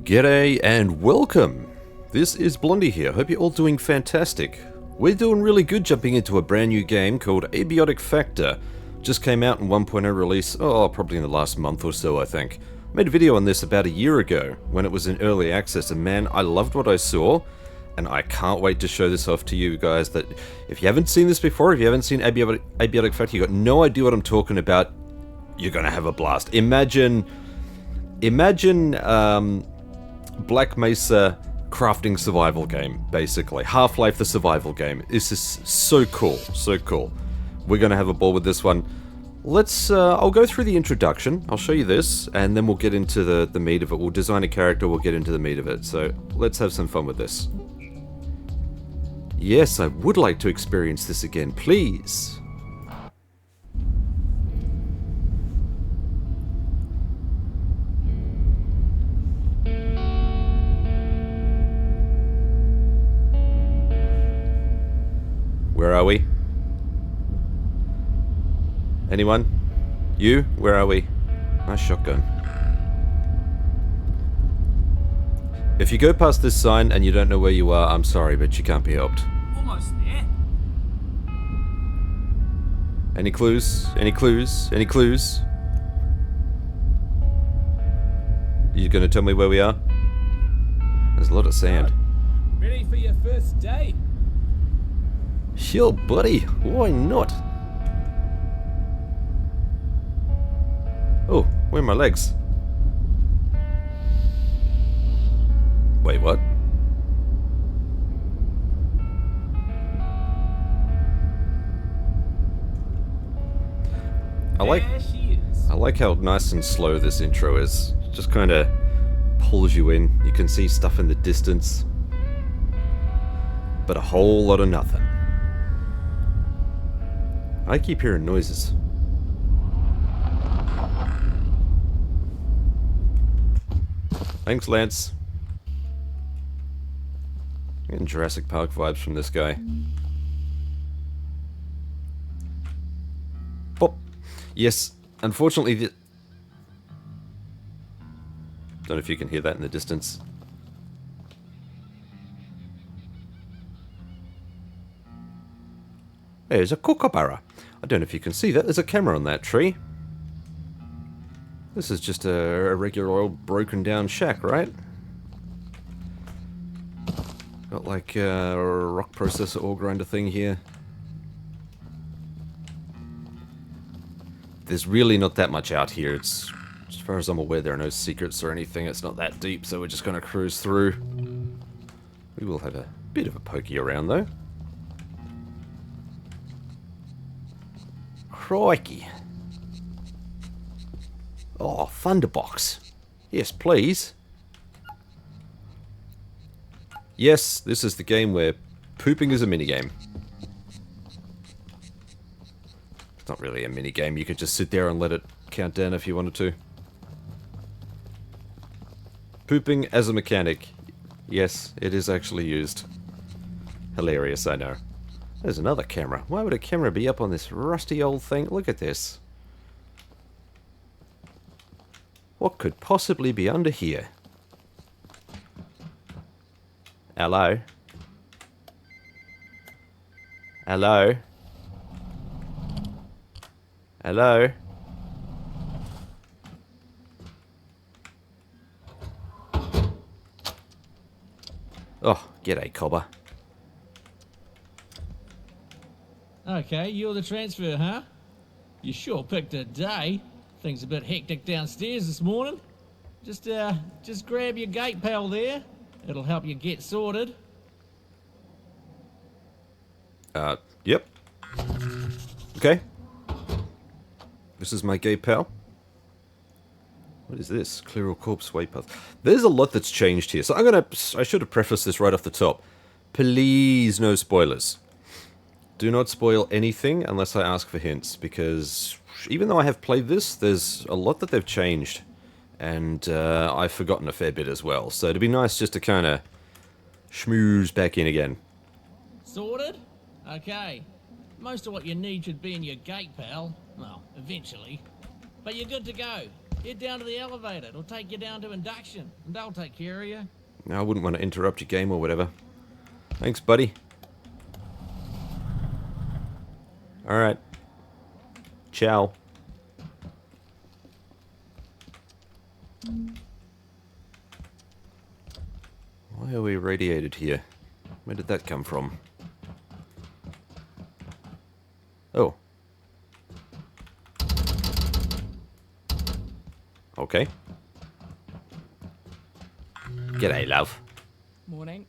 G'day and welcome! This is Blondie here, hope you're all doing fantastic. We're doing really good jumping into a brand new game called Abiotic Factor. Just came out in 1.0 release, probably in the last month or so I think. Made a video on this about a year ago, when it was in early access, and man, I loved what I saw, and I can't wait to show this off to you guys. That if you haven't seen this before, if you haven't seen Abiotic Factor, you got no idea what I'm talking about, you're gonna have a blast. Imagine Black Mesa crafting survival game, basically. Half-Life the survival game. This is so cool, so cool. We're gonna have a ball with this one. Let's, I'll go through the introduction, I'll show you this, and then we'll get into the meat of it. We'll design a character, we'll get into the meat of it. So, let's have some fun with this. Yes, I would like to experience this again, please. Where are we? Anyone? You? Where are we? Nice shotgun. If you go past this sign and you don't know where you are, I'm sorry, but you can't be helped. Almost there. Any clues? Any clues? Any clues? You gonna tell me where we are? There's a lot of sand. Ready for your first day? Sure, buddy. Why not? Oh, where are my legs? Wait, what? I like how nice and slow this intro is. Just kind of pulls you in. You can see stuff in the distance, but a whole lot of nothing. I keep hearing noises. Thanks, Lance. Getting Jurassic Park vibes from this guy. Pop. Yes, unfortunately don't know if you can hear that in the distance. There's a kookaburra. I don't know if you can see that. There's a camera on that tree. This is just a regular old broken down shack, right? Got like a rock processor ore grinder thing here. There's really not that much out here. It's, as far as I'm aware, there are no secrets or anything. It's not that deep, so we're just gonna cruise through. We will have a bit of a pokey around though. Crikey. Oh, Thunderbox. Yes, please. Yes, this is the game where pooping is a minigame. It's not really a minigame. You could just sit there and let it count down if you wanted to. Pooping as a mechanic. Yes, it is actually used. Hilarious, I know. There's another camera. Why would a camera be up on this rusty old thing? Look at this. What could possibly be under here? Hello? Hello? Hello? Oh, g'day, cobber. Okay, you're the transfer, huh? You sure picked a day. Things a bit hectic downstairs this morning. Just grab your gate pal there. It'll help you get sorted. Yep. Okay. This is my gate pal. What is this? Clear all corpse way path. There's a lot that's changed here. So I should have prefaced this right off the top. Please, no spoilers. Do not spoil anything unless I ask for hints, because even though I have played this, there's a lot that they've changed, and I've forgotten a fair bit as well, so it'd be nice just to kind of schmooze back in again. Sorted? Okay. Most of what you need should be in your gate, pal. Well, eventually. But you're good to go. Head down to the elevator. It'll take you down to induction, and they'll take care of you. No, I wouldn't want to interrupt your game or whatever. Thanks, buddy. Alright. Ciao. Why are we radiated here? Where did that come from? Oh. Okay. G'day, love. Morning.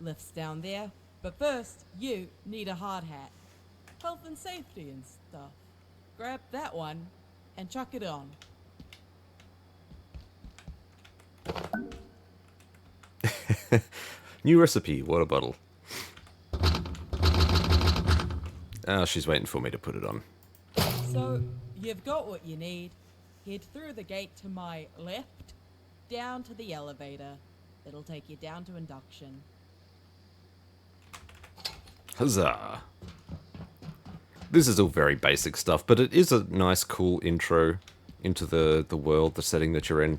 Lift's down there. But first, you need a hard hat. Health and safety and stuff. Grab that one and chuck it on. New recipe, water bottle. Oh, she's waiting for me to put it on. So, you've got what you need. Head through the gate to my left, down to the elevator. It'll take you down to induction. Huzzah! This is all very basic stuff, but it is a nice, cool intro into the world, the setting that you're in.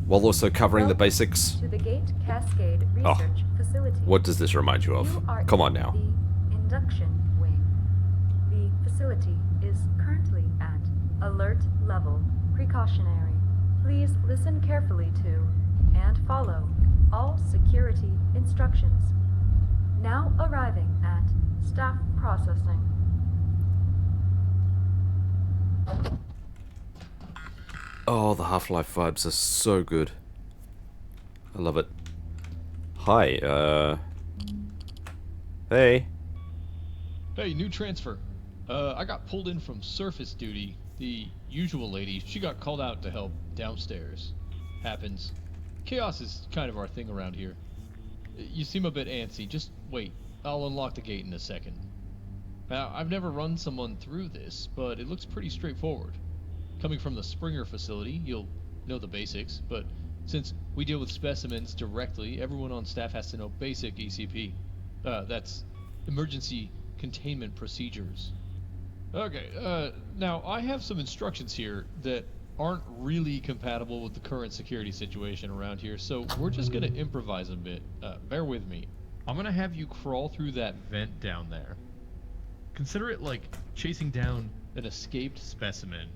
While also covering the basics. To the Gate Cascade Research Facility. What does this remind you of? You are Come on in now. The induction wing. The facility is currently at alert level precautionary. Please listen carefully to and follow all security instructions. Now arriving at staff processing. Oh, the Half-Life vibes are so good. I love it. Hi, Hey. Hey, new transfer. I got pulled in from surface duty. The usual lady, she got called out to help downstairs. Happens. Chaos is kind of our thing around here. You seem a bit antsy. Just wait. I'll unlock the gate in a second. Now, I've never run someone through this, but it looks pretty straightforward. Coming from the Springer facility, you'll know the basics, but since we deal with specimens directly, everyone on staff has to know basic ECP. That's Emergency Containment Procedures. Okay, now I have some instructions here that aren't really compatible with the current security situation around here, so we're just gonna improvise a bit. Bear with me. I'm gonna have you crawl through that vent down there. Consider it like chasing down an escaped specimen.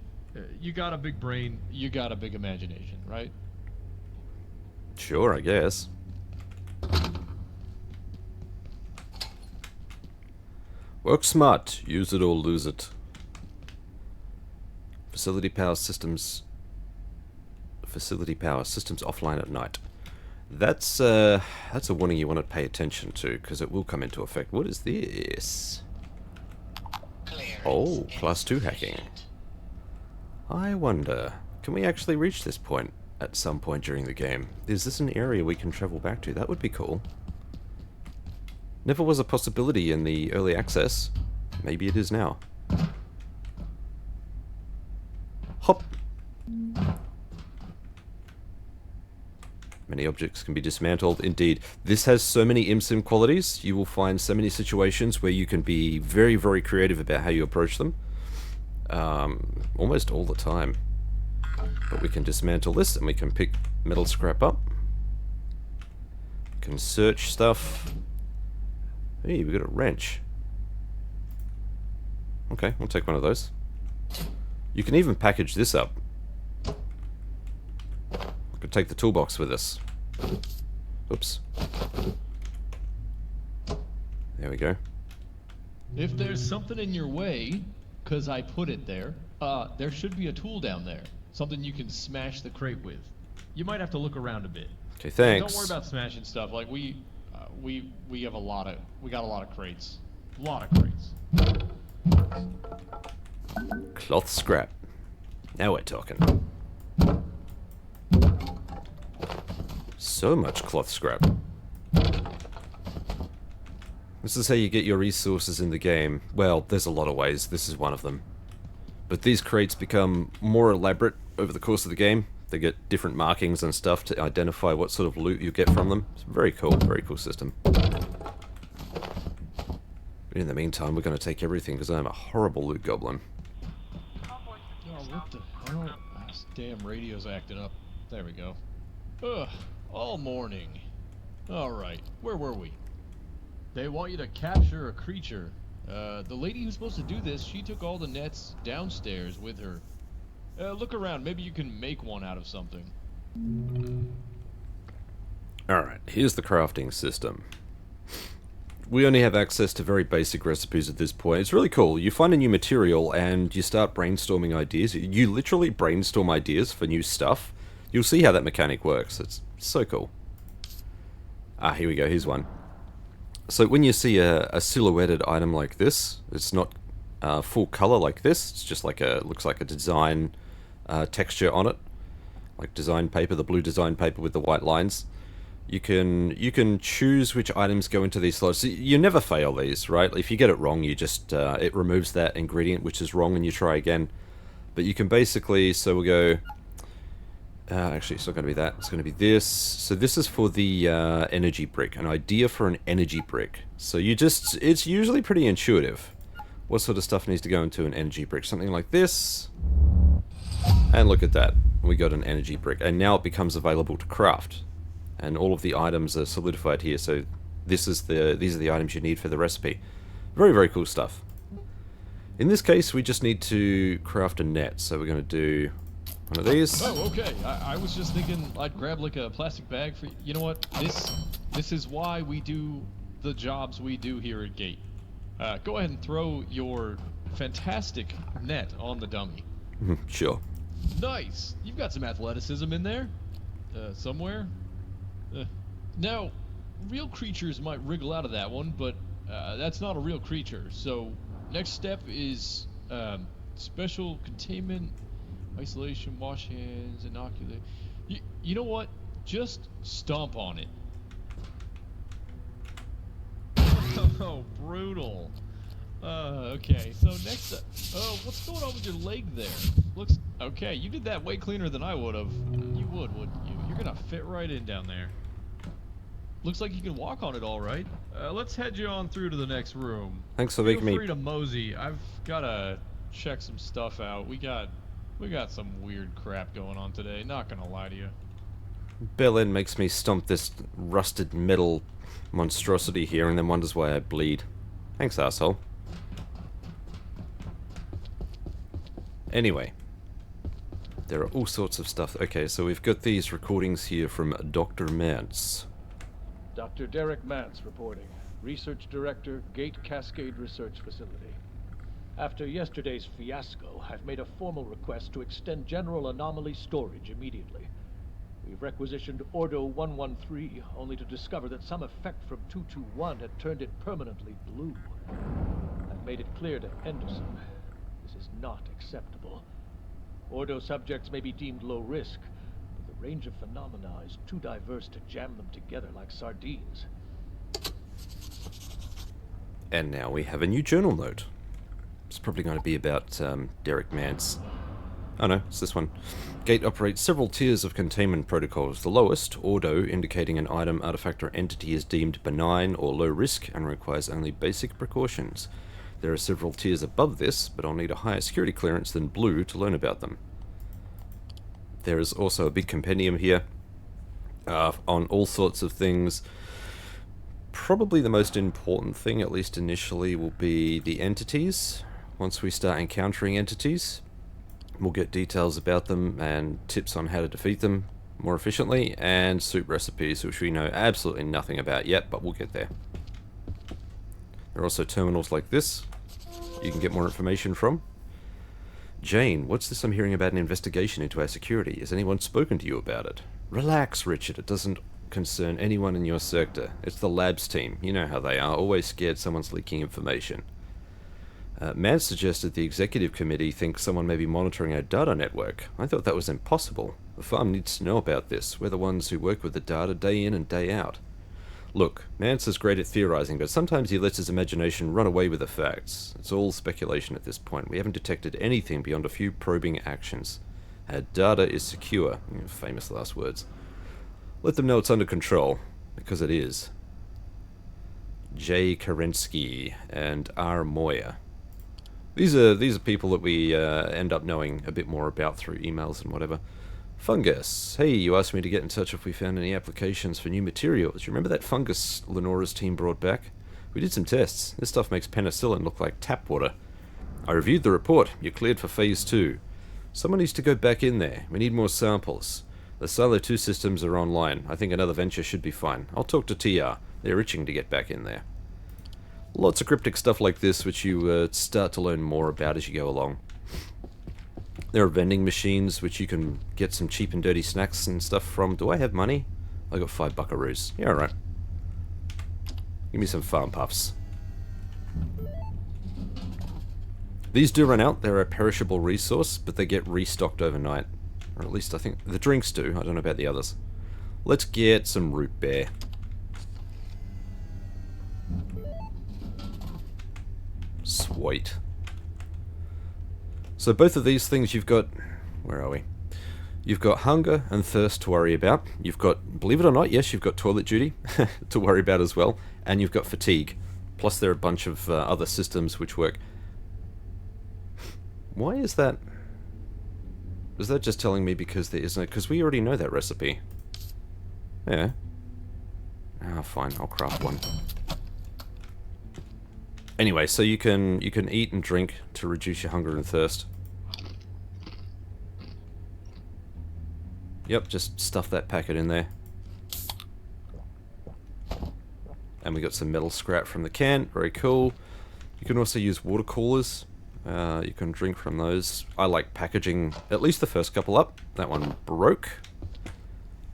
You got a big brain, you got a big imagination, right? Sure, I guess. Work smart. Use it or lose it. Facility power systems offline at night. That's a warning you want to pay attention to, because it will come into effect. What is this? Oh, class 2 hacking. I wonder, can we actually reach this point at some point during the game? Is this an area we can travel back to? That would be cool. Never was a possibility in the early access. Maybe it is now. Hop! Many objects can be dismantled. Indeed, this has so many ImSim qualities. You will find so many situations where you can be very, very creative about how you approach them. Almost all the time. But we can dismantle this and we can pick metal scrap up. We can search stuff. Hey, we got a wrench. Okay, we'll take one of those. You can even package this up. We could take the toolbox with us. Oops. There we go. If there's something in your way, because I put it there, there should be a tool down there. Something you can smash the crate with. You might have to look around a bit. Okay, thanks. Don't worry about smashing stuff. Like we got a lot of crates. A lot of crates. Cloth scrap. Now we're talking. So much cloth scrap. This is how you get your resources in the game. Well, there's a lot of ways. This is one of them. But these crates become more elaborate over the course of the game. They get different markings and stuff to identify what sort of loot you get from them. It's very cool system. But in the meantime, we're going to take everything because I'm a horrible loot goblin. Oh, what the hell? This damn radio's acting up. There we go. Ugh, all morning. Alright, where were we? They want you to capture a creature. The lady who's supposed to do this, she took all the nets downstairs with her. Look around, maybe you can make one out of something. Alright, here's the crafting system. We only have access to very basic recipes at this point. It's really cool. You find a new material and you start brainstorming ideas. You literally brainstorm ideas for new stuff. You'll see how that mechanic works. It's so cool. Ah, here we go. Here's one. So when you see a silhouetted item like this, it's not full color like this. It's just like looks like a design texture on it. Like design paper, the blue design paper with the white lines. You can choose which items go into these slots. You never fail these, right? If you get it wrong, you just it removes that ingredient which is wrong, and you try again. But you can basically, so we'll go. Actually, it's not going to be that. It's going to be this. So this is for the energy brick. An idea for an energy brick. So it's usually pretty intuitive. What sort of stuff needs to go into an energy brick? Something like this. And look at that. We got an energy brick, and now it becomes available to craft. And all of the items are solidified here, so these are the items you need for the recipe. Very, very cool stuff. In this case, we just need to craft a net, so we're going to do one of these. Oh, okay. I was just thinking I'd grab like a plastic bag for... You know what? This is why we do the jobs we do here at Gate. Go ahead and throw your fantastic net on the dummy. Sure. Nice! You've got some athleticism in there. Somewhere. Now, real creatures might wriggle out of that one, but that's not a real creature. So, next step is special containment, isolation, wash hands, inoculate. You know what? Just stomp on it. Oh, brutal. Okay, so next up... Oh, what's going on with your leg there? Looks... Okay, you did that way cleaner than I would have. You would, wouldn't you? You're gonna fit right in down there. Looks like you can walk on it all right. Let's head you on through to the next room. Thanks for making me... Feel free to mosey. I've gotta check some stuff out. We got some weird crap going on today, not gonna lie to you. Bellin makes me stomp this rusted metal monstrosity here and then wonders why I bleed. Thanks, asshole. Anyway, there are all sorts of stuff. Okay, so we've got these recordings here from Dr. Mance. Dr. Derek Mance reporting. Research Director, Gate Cascade Research Facility. After yesterday's fiasco, I've made a formal request to extend general anomaly storage immediately. We've requisitioned Ordo 113, only to discover that some effect from 221 had turned it permanently blue. I've made it clear to Henderson. This is not acceptable. Ordo subjects may be deemed low risk, but the range of phenomena is too diverse to jam them together like sardines. And now we have a new journal note. It's probably going to be about Derek Mance. Oh no, it's this one. Gate operates several tiers of containment protocols. The lowest, Ordo, indicating an item, artifact, or entity is deemed benign or low risk and requires only basic precautions. There are several tiers above this, but I'll need a higher security clearance than Blue to learn about them. There is also a big compendium here on all sorts of things. Probably the most important thing, at least initially, will be the entities. Once we start encountering entities, we'll get details about them and tips on how to defeat them more efficiently, and soup recipes, which we know absolutely nothing about yet, but we'll get there. There are also terminals like this you can get more information from. Jane, what's this I'm hearing about an investigation into our security? Has anyone spoken to you about it? Relax, Richard. It doesn't concern anyone in your sector. It's the labs team. You know how they are, always scared someone's leaking information. Mance suggested the executive committee thinks someone may be monitoring our data network. I thought that was impossible. The farm needs to know about this. We're the ones who work with the data day in and day out. Look, Mance is great at theorizing, but sometimes he lets his imagination run away with the facts. It's all speculation at this point. We haven't detected anything beyond a few probing actions. Our data is secure. Famous last words. Let them know it's under control, because it is. J. Kerensky, and R. Moyer. These are people that we end up knowing a bit more about through emails and whatever. Fungus. Hey, you asked me to get in touch if we found any applications for new materials. You remember that fungus Lenora's team brought back? We did some tests. This stuff makes penicillin look like tap water. I reviewed the report. You're cleared for Phase 2. Someone needs to go back in there. We need more samples. The Silo 2 systems are online. I think another venture should be fine. I'll talk to TR. They're itching to get back in there. Lots of cryptic stuff like this which you start to learn more about as you go along. There are vending machines which you can get some cheap and dirty snacks and stuff from. Do I have money? I got 5 buckaroos. Yeah, alright. Give me some farm puffs. These do run out. They're a perishable resource, but they get restocked overnight. Or at least I think the drinks do. I don't know about the others. Let's get some root beer. Sweet. So both of these things you've got... Where are we? You've got hunger and thirst to worry about. You've got, believe it or not, yes, you've got toilet duty to worry about as well. And you've got fatigue. Plus there are a bunch of other systems which work. Why is that? Is that just telling me because there isn't? Because we already know that recipe. Yeah. Ah, fine. I'll craft one. Anyway, so you can eat and drink to reduce your hunger and thirst. Yep, just stuff that packet in there. And we got some metal scrap from the can. Very cool. You can also use water coolers. You can drink from those. I like packaging at least the first couple up. That one broke.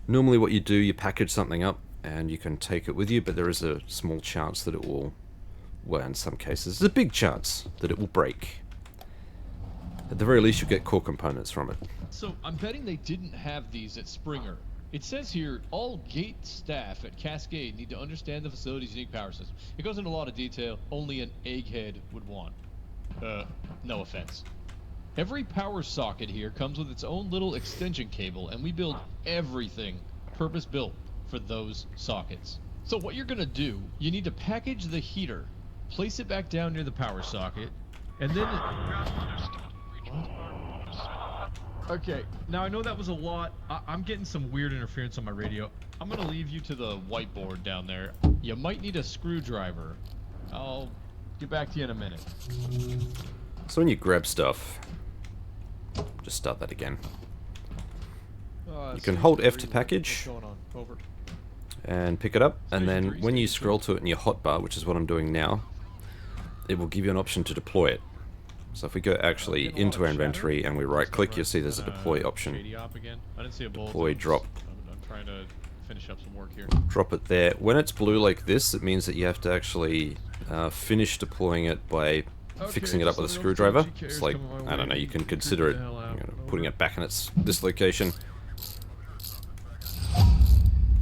Normally what you do, you package something up and you can take it with you, but there is a small chance that it will, well, in some cases, there's a big chance that it will break. At the very least, you get core components from it. So I'm betting they didn't have these at Springer. It says here, all gate staff at Cascade need to understand the facility's unique power system. It goes into a lot of detail only an egghead would want. No offense. Every power socket here comes with its own little extension cable, and we build everything purpose-built for those sockets. So what you're gonna do, you need to package the heater, place it back down near the power socket, and then... Okay, now I know that was a lot. I'm getting some weird interference on my radio. I'm gonna leave you to the whiteboard down there. You might need a screwdriver. I'll get back to you in a minute. So when you grab stuff, just start that again. You can hold F to package and pick it up, and then when you scroll to it in your hotbar, which is what I'm doing now, it will give you an option to deploy it. So if we go actually into our inventory and we right click, you'll see there's a deploy option. Deploy, drop. I'm trying to finish up some work here. Drop it there. When it's blue like this, it means that you have to actually finish deploying it by fixing it up with a screwdriver. It's like, I don't know, you can consider it, you know, putting it back in its this location.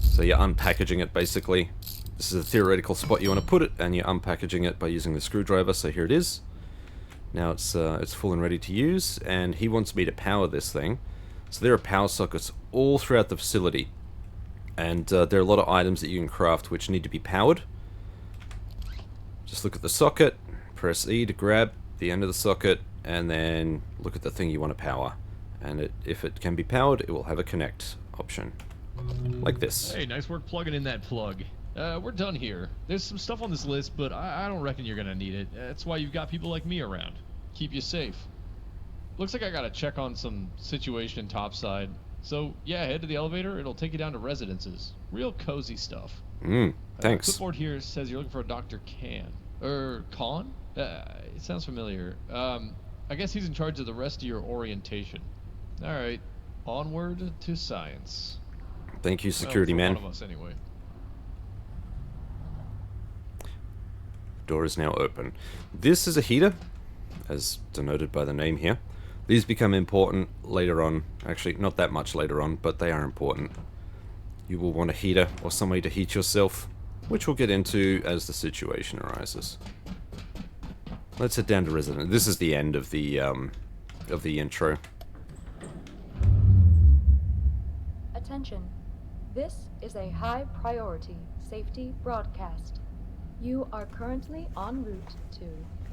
So you're unpackaging it basically. This is a theoretical spot you want to put it, and you're unpackaging it by using the screwdriver. So here it is. Now it's full and ready to use, and he wants me to power this thing. So there are power sockets all throughout the facility, and there are a lot of items that you can craft which need to be powered. Just look at the socket, press E to grab the end of the socket, and then look at the thing you want to power. And if it can be powered, it will have a connect option, like this. Hey, nice work plugging in that plug. We're done here. There's some stuff on this list, but I don't reckon you're gonna need it. That's why you've got people like me around. Keep you safe. Looks like I gotta check on some situation topside. So, yeah, head to the elevator. It'll take you down to residences. Real cozy stuff. Thanks. Clipboard here says you're looking for a Dr. Khan. Khan? It sounds familiar. I guess he's in charge of the rest of your orientation. Alright. Onward to science. Thank you, security man. One of us, anyway. Door is now open. This is a heater, as denoted by the name here. These become important later on. Actually, not that much later on, but they are important. You will want a heater or some way to heat yourself, which we'll get into as the situation arises. Let's head down to resident. This is the end of the intro. Attention. This is a high priority safety broadcast. You are currently en route to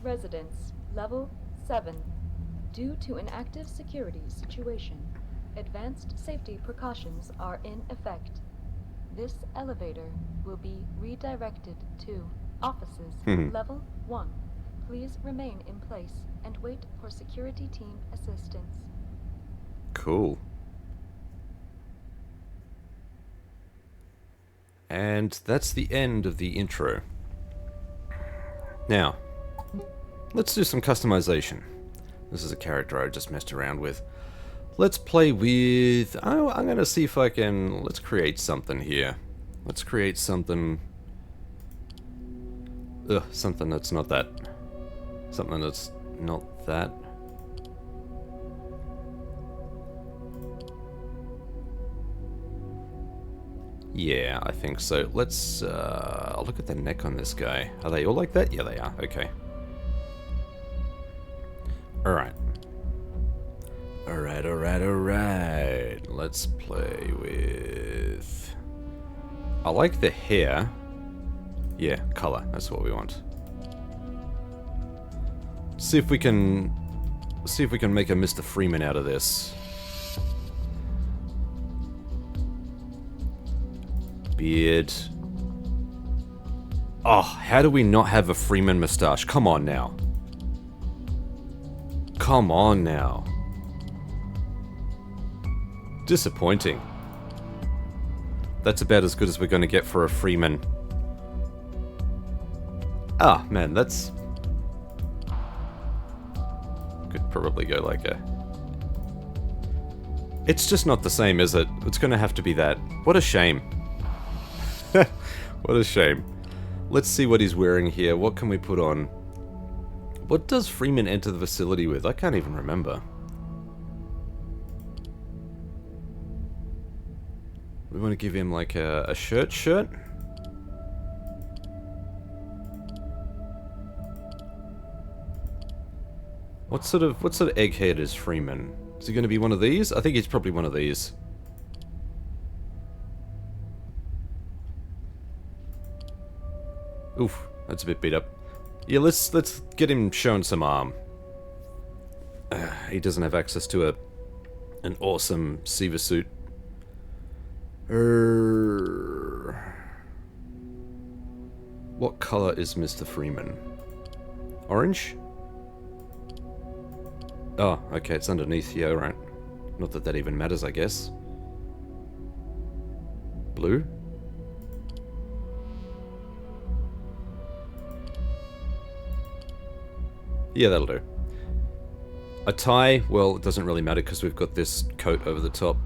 Residence Level 7. Due to an active security situation, advanced safety precautions are in effect. This elevator will be redirected to Offices Level 1. Please remain in place and wait for security team assistance. Cool. And that's the end of the intro. Now, let's do some customization. This is a character I just messed around with. Let's play with... Oh, I'm going to see if I can... Let's create something here. Let's create something... Ugh, something that's not that. Something that's not that. Yeah, I think so. Let's look at the neck on this guy. Are they all like that? Yeah, they are. Okay. Alright. Alright. Let's play with... I like the hair. Yeah, color. That's what we want. See if we can make a Mr. Freeman out of this. Beard. Oh, how do we not have a Freeman moustache? Come on now. Come on now. Disappointing. That's about as good as we're going to get for a Freeman. Ah, man, that's... Could probably go like a... It's just not the same, is it? It's going to have to be that. What a shame. What a shame. Let's see what he's wearing here. What can we put on? What does Freeman enter the facility with? I can't even remember. We want to give him like a shirt? What sort of egghead is Freeman? Is he going to be one of these? I think he's probably one of these. Oof, that's a bit beat up. Yeah, let's get him showing some arm. He doesn't have access to an awesome Siva suit. What color is Mr. Freeman? Orange? Oh, okay, it's underneath here, right. Not that that even matters, I guess. Blue? Yeah, that'll do. A tie, well, it doesn't really matter because we've got this coat over the top.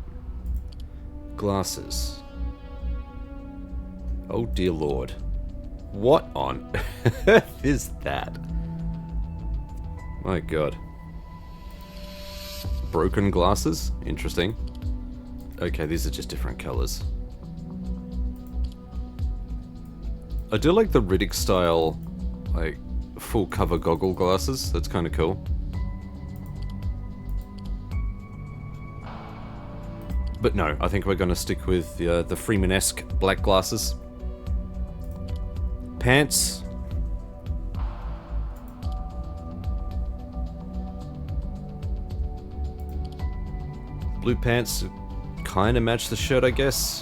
Glasses. Oh dear lord. What on earth is that? My god. Broken glasses? Interesting. Okay, these are just different colors. I do like the Riddick style, like, full cover goggle glasses. That's kind of cool. But no, I think we're going to stick with the Freeman-esque black glasses. Pants. Blue pants kind of match the shirt, I guess.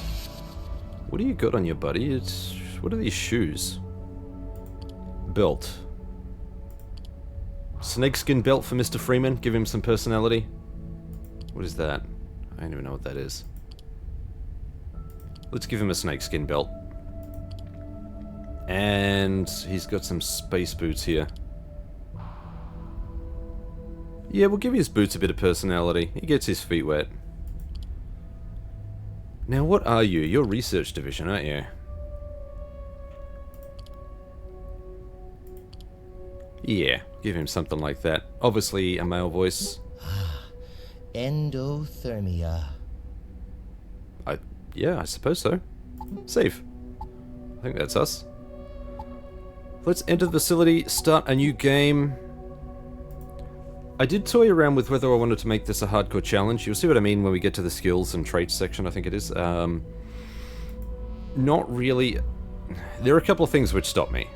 What do you got on your buddy? What are these shoes? Belt. Snakeskin belt for Mr. Freeman. Give him some personality. What is that? I don't even know what that is. Let's give him a snakeskin belt. And he's got some space boots here. Yeah, we'll give his boots a bit of personality. He gets his feet wet. Now, what are you? You're research division, aren't you? Yeah, give him something like that. Obviously, a male voice. Endothermia. Yeah, I suppose so. Save. I think that's us. Let's enter the facility, start a new game. I did toy around with whether I wanted to make this a hardcore challenge. You'll see what I mean when we get to the skills and traits section, I think it is. Not really. There are a couple of things which stop me.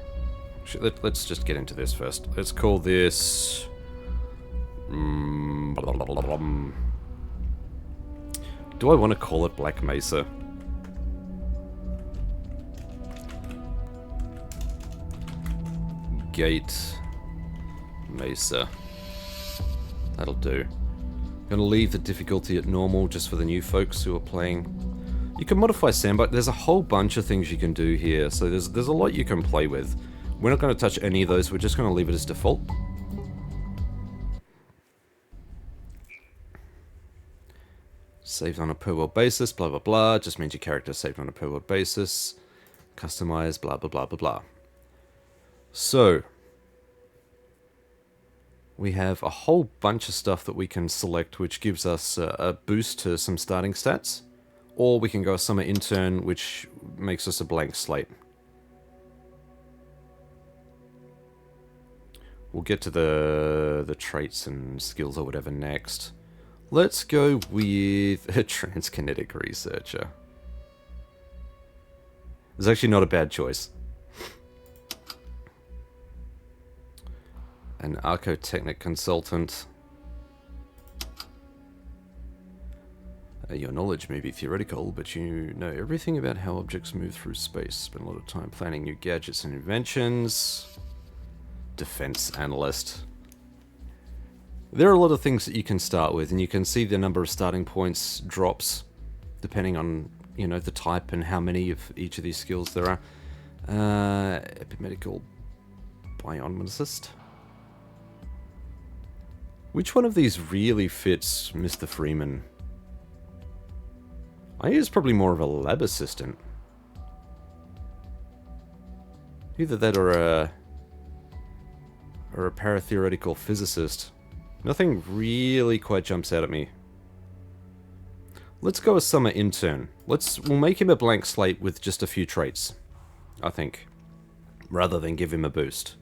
Let's just get into this first. Let's call this... blah, blah, blah, blah. Do I want to call it Black Mesa? Gate Mesa. That'll do. Gonna leave the difficulty at normal just for the new folks who are playing. You can modify sandbox. There's a whole bunch of things you can do here, so there's a lot you can play with. We're not going to touch any of those. We're just going to leave it as default. Saved on a per world basis, blah blah blah. Just means your character is saved on a per world basis. Customize, blah blah blah blah blah. So, we have a whole bunch of stuff that we can select which gives us a boost to some starting stats. Or we can go a summer intern, which makes us a blank slate. We'll get to the traits and skills or whatever next. Let's go with a transkinetic researcher. It's actually not a bad choice. An archotechnic consultant. Your knowledge may be theoretical, but you know everything about how objects move through space. Spend a lot of time planning new gadgets and inventions. Defense analyst. There are a lot of things that you can start with, and you can see the number of starting points drops depending on, you know, the type and how many of each of these skills there are. Epimedical bionicist. Which one of these really fits Mr. Freeman? I think it's probably more of a lab assistant. Either that or a paratheoretical physicist. Nothing really quite jumps out at me. Let's go a summer intern. We'll make him a blank slate with just a few traits, I think, rather than give him a boost.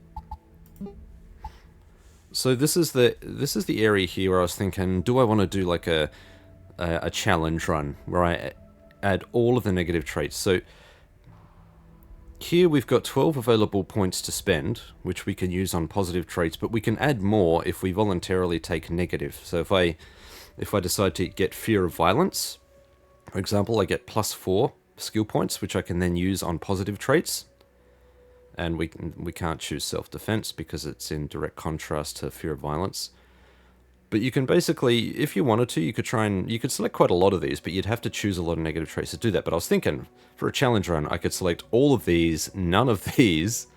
So this is the area here where I was thinking, do I want to do like a challenge run where I add all of the negative traits? So here we've got 12 available points to spend, which we can use on positive traits, but we can add more if we voluntarily take negative. So if I decide to get fear of violence, for example, I get +4 skill points, which I can then use on positive traits. And we can't choose self-defense because it's in direct contrast to fear of violence. But you can basically, if you wanted to, you could select quite a lot of these, but you'd have to choose a lot of negative traits to do that. But I was thinking, for a challenge run, I could select all of these, none of these,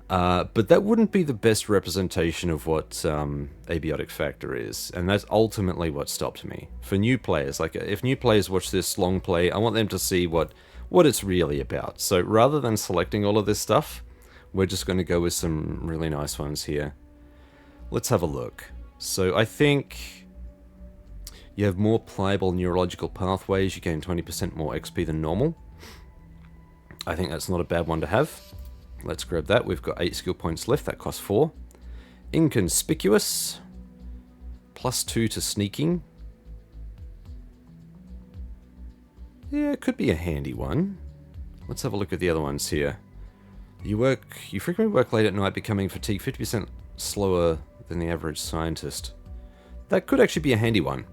but that wouldn't be the best representation of what Abiotic Factor is, and that's ultimately what stopped me. For new players, like if new players watch this long play, I want them to see what it's really about. So rather than selecting all of this stuff, we're just going to go with some really nice ones here. Let's have a look. So I think you have more pliable neurological pathways. You gain 20% more XP than normal. I think that's not a bad one to have. Let's grab that. We've got 8 skill points left. That costs 4. Inconspicuous. +2 to sneaking. Yeah, it could be a handy one. Let's have a look at the other ones here. You frequently work late at night, becoming fatigued 50% slower than the average scientist. That could actually be a handy one.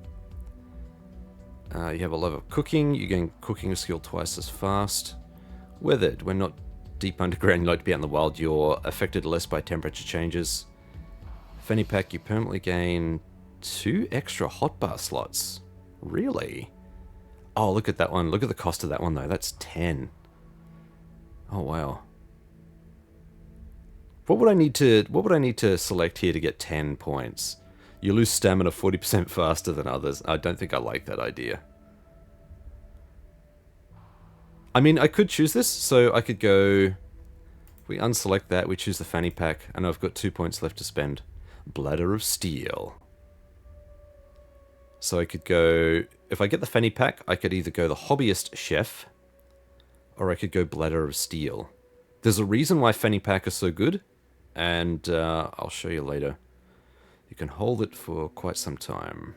You have a love of cooking. You gain cooking skill twice as fast. Weathered. When not deep underground, you like to be out in the wild. You're affected less by temperature changes. Fanny pack. You permanently gain 2 extra hotbar slots. Really? Oh, look at that one. Look at the cost of that one, though. That's 10. Oh, wow. What would I need to select here to get 10 points? You lose stamina 40% faster than others. I don't think I like that idea. I mean, I could choose this, so I could go... We unselect that, we choose the fanny pack, and I've got 2 points left to spend. Bladder of Steel. So I could go... If I get the fanny pack, I could either go the Hobbyist Chef, or I could go Bladder of Steel. There's a reason why fanny pack is so good, and I'll show you later. You can hold it for quite some time.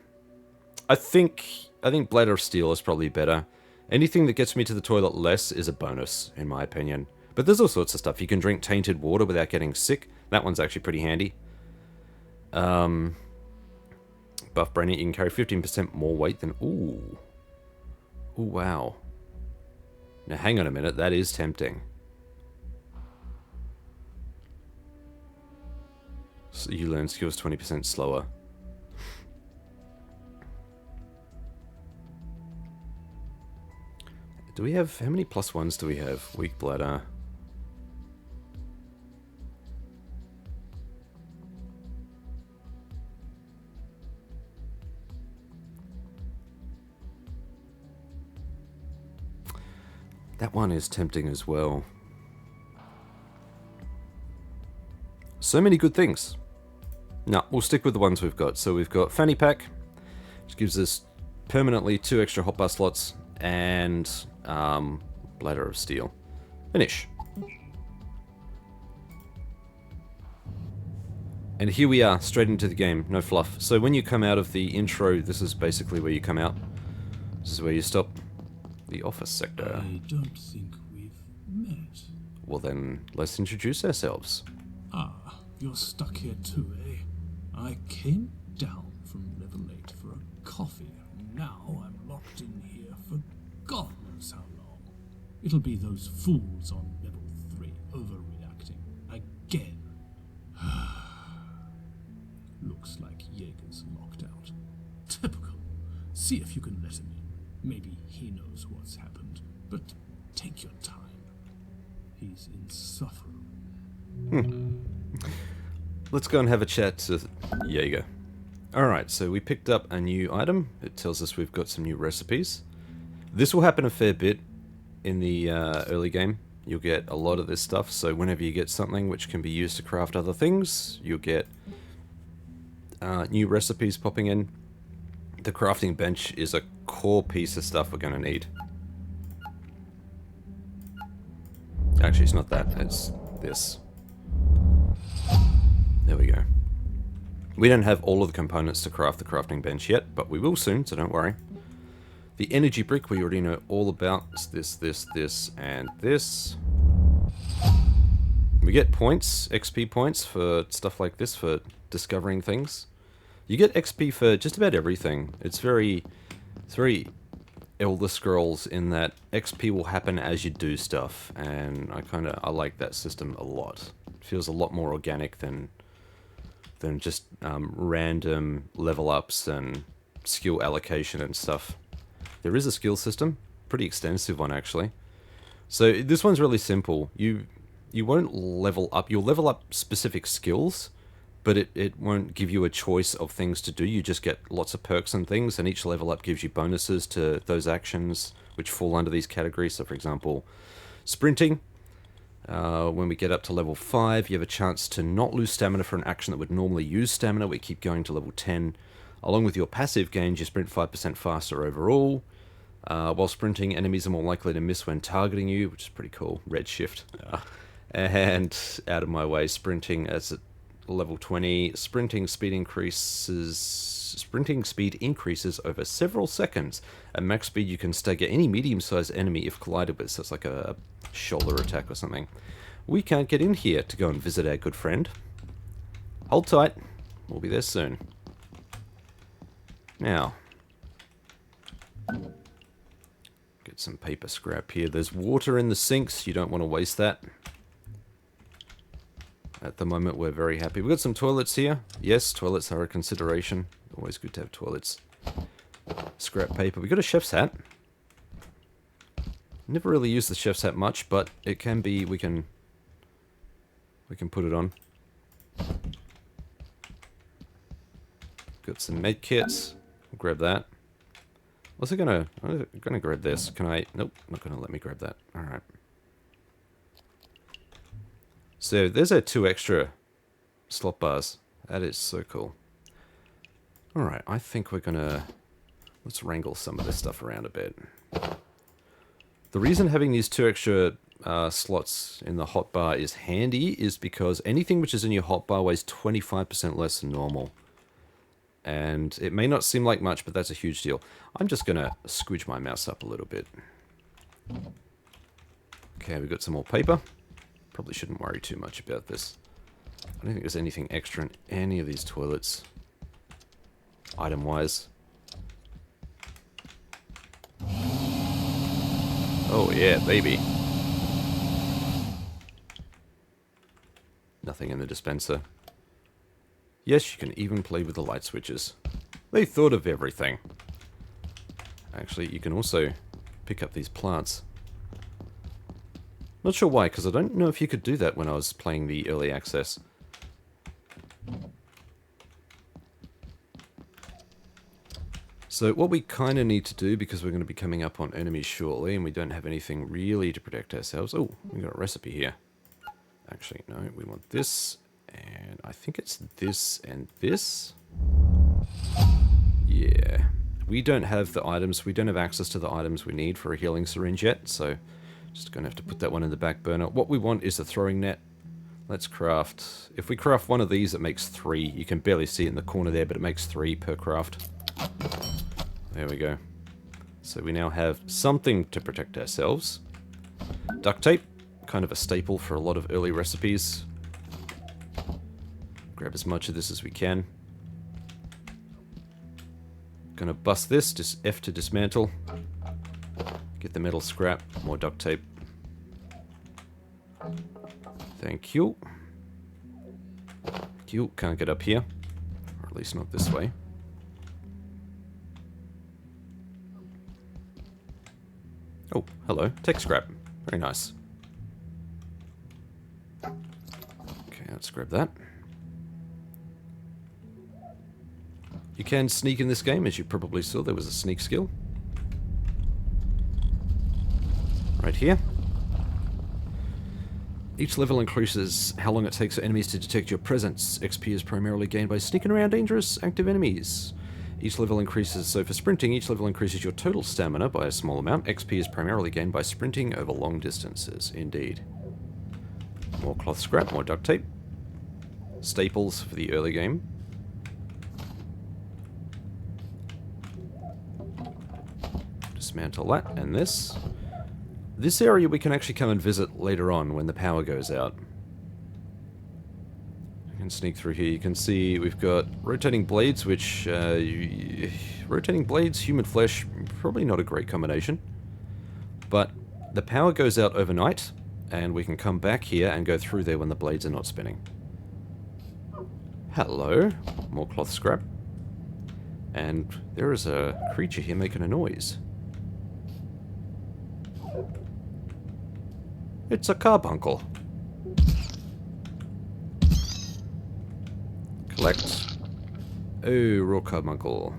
I think Bladder of Steel is probably better. Anything that gets me to the toilet less is a bonus, in my opinion. But there's all sorts of stuff. You can drink tainted water without getting sick. That one's actually pretty handy. Buff brain, you can carry 15% more weight than... Ooh. Ooh, wow. Now, hang on a minute. That is tempting. So you learn skills 20% slower. Do we have... How many +1s do we have? Weak bladder. That one is tempting as well. So many good things. No, we'll stick with the ones we've got. So we've got Fanny Pack, which gives us permanently 2 extra hotbar slots, and Bladder of Steel. Finish. And here we are, straight into the game, no fluff. So when you come out of the intro, this is basically where you come out. This is where you stop. The office sector. I don't think we've met. Well then, let's introduce ourselves. Ah, you're stuck here too, eh? I came down from level 8 for a coffee. Now I'm locked in here for God knows how long. It'll be those fools on level 3 overreacting again. Looks like Jaeger's locked out. Typical. See if you can let him in. Maybe he knows what's happened, but take your time. He's insufferable. Let's go and have a chat to Jaeger. Alright, so we picked up a new item. It tells us we've got some new recipes. This will happen a fair bit in the early game. You'll get a lot of this stuff, so whenever you get something which can be used to craft other things, you'll get new recipes popping in. The crafting bench is a core piece of stuff we're going to need. Actually, it's not that, it's this. There we go. We don't have all of the components to craft the crafting bench yet, but we will soon, so don't worry. The energy brick we already know all about. It's this, and this. We get points, XP points for stuff like this, for discovering things. You get XP for just about everything. It's very Elder Scrolls in that XP will happen as you do stuff, and I like that system a lot. It feels a lot more organic than just random level ups and skill allocation and stuff. There is a skill system, pretty extensive one actually. So this one's really simple. You won't level up. You'll level up specific skills, but it won't give you a choice of things to do. You just get lots of perks and things, and each level up gives you bonuses to those actions which fall under these categories. So for example, sprinting. When we get up to level 5, you have a chance to not lose stamina for an action that would normally use stamina. We keep going to level 10. Along with your passive gains, you sprint 5% faster overall. While sprinting, enemies are more likely to miss when targeting you, which is pretty cool. Red shift. And out of my way, sprinting as at level 20. Sprinting speed increases over several seconds. At max speed, you can stagger any medium-sized enemy if collided with. So it's like a shoulder attack or something. We can't get in here to go and visit our good friend. Hold tight. We'll be there soon. Now, get some paper scrap here. There's water in the sinks. You don't want to waste that. At the moment, we're very happy. We've got some toilets here. Yes, toilets are a consideration. Always good to have toilets. Scrap paper. We've got a chef's hat. Never really used the chef's hat much, but it can be, we can put it on. Got some med kits. I'll grab that. I'm gonna grab this. Can I? Nope, not gonna let me grab that. Alright. So there's our 2 extra slot bars. That is so cool. Alright, I think we're gonna... Let's wrangle some of this stuff around a bit. The reason having these 2 extra slots in the hotbar is handy is because anything which is in your hotbar weighs 25% less than normal. And it may not seem like much, but that's a huge deal. I'm just gonna squidge my mouse up a little bit. Okay, we've got some more paper. Probably shouldn't worry too much about this. I don't think there's anything extra in any of these toilets. Item-wise. Oh yeah, baby. Nothing in the dispenser. Yes, you can even play with the light switches. They thought of everything. Actually, you can also pick up these plants. Not sure why, because I don't know if you could do that when I was playing the early access. So what we kind of need to do, because we're going to be coming up on enemies shortly, and we don't have anything really to protect ourselves. Oh, we've got a recipe here. Actually, no, we want this, and I think it's this and this. Yeah. We don't have the items, we don't have access to the items we need for a healing syringe yet, so just going to have to put that one in the back burner. What we want is a throwing net. Let's craft... If we craft one of these, it makes 3. You can barely see it in the corner there, but it makes 3 per craft. There we go. So we now have something to protect ourselves. Duct tape. Kind of a staple for a lot of early recipes. Grab as much of this as we can. Gonna bust this, just F to dismantle. Get the metal scrap, more duct tape. Thank you. Thank you. Can't get up here. Or at least not this way. Oh, hello. Tech scrap. Very nice. Okay, let's grab that. You can sneak in this game, as you probably saw. There was a sneak skill. Right here. Each level increases how long it takes for enemies to detect your presence. XP is primarily gained by sneaking around dangerous, active enemies. Each level increases, so for sprinting, each level increases your total stamina by a small amount. XP is primarily gained by sprinting over long distances. Indeed. More cloth scrap, more duct tape. Staples for the early game. Dismantle that, and this. This area we can actually come and visit later on when the power goes out. You can sneak through here. You can see we've got rotating blades, which... rotating blades, human flesh, probably not a great combination. But the power goes out overnight, and we can come back here and go through there when the blades are not spinning. Hello. More cloth scrap. And there is a creature here making a noise. It's a carbuncle. Collect. Oh, raw carbuncle.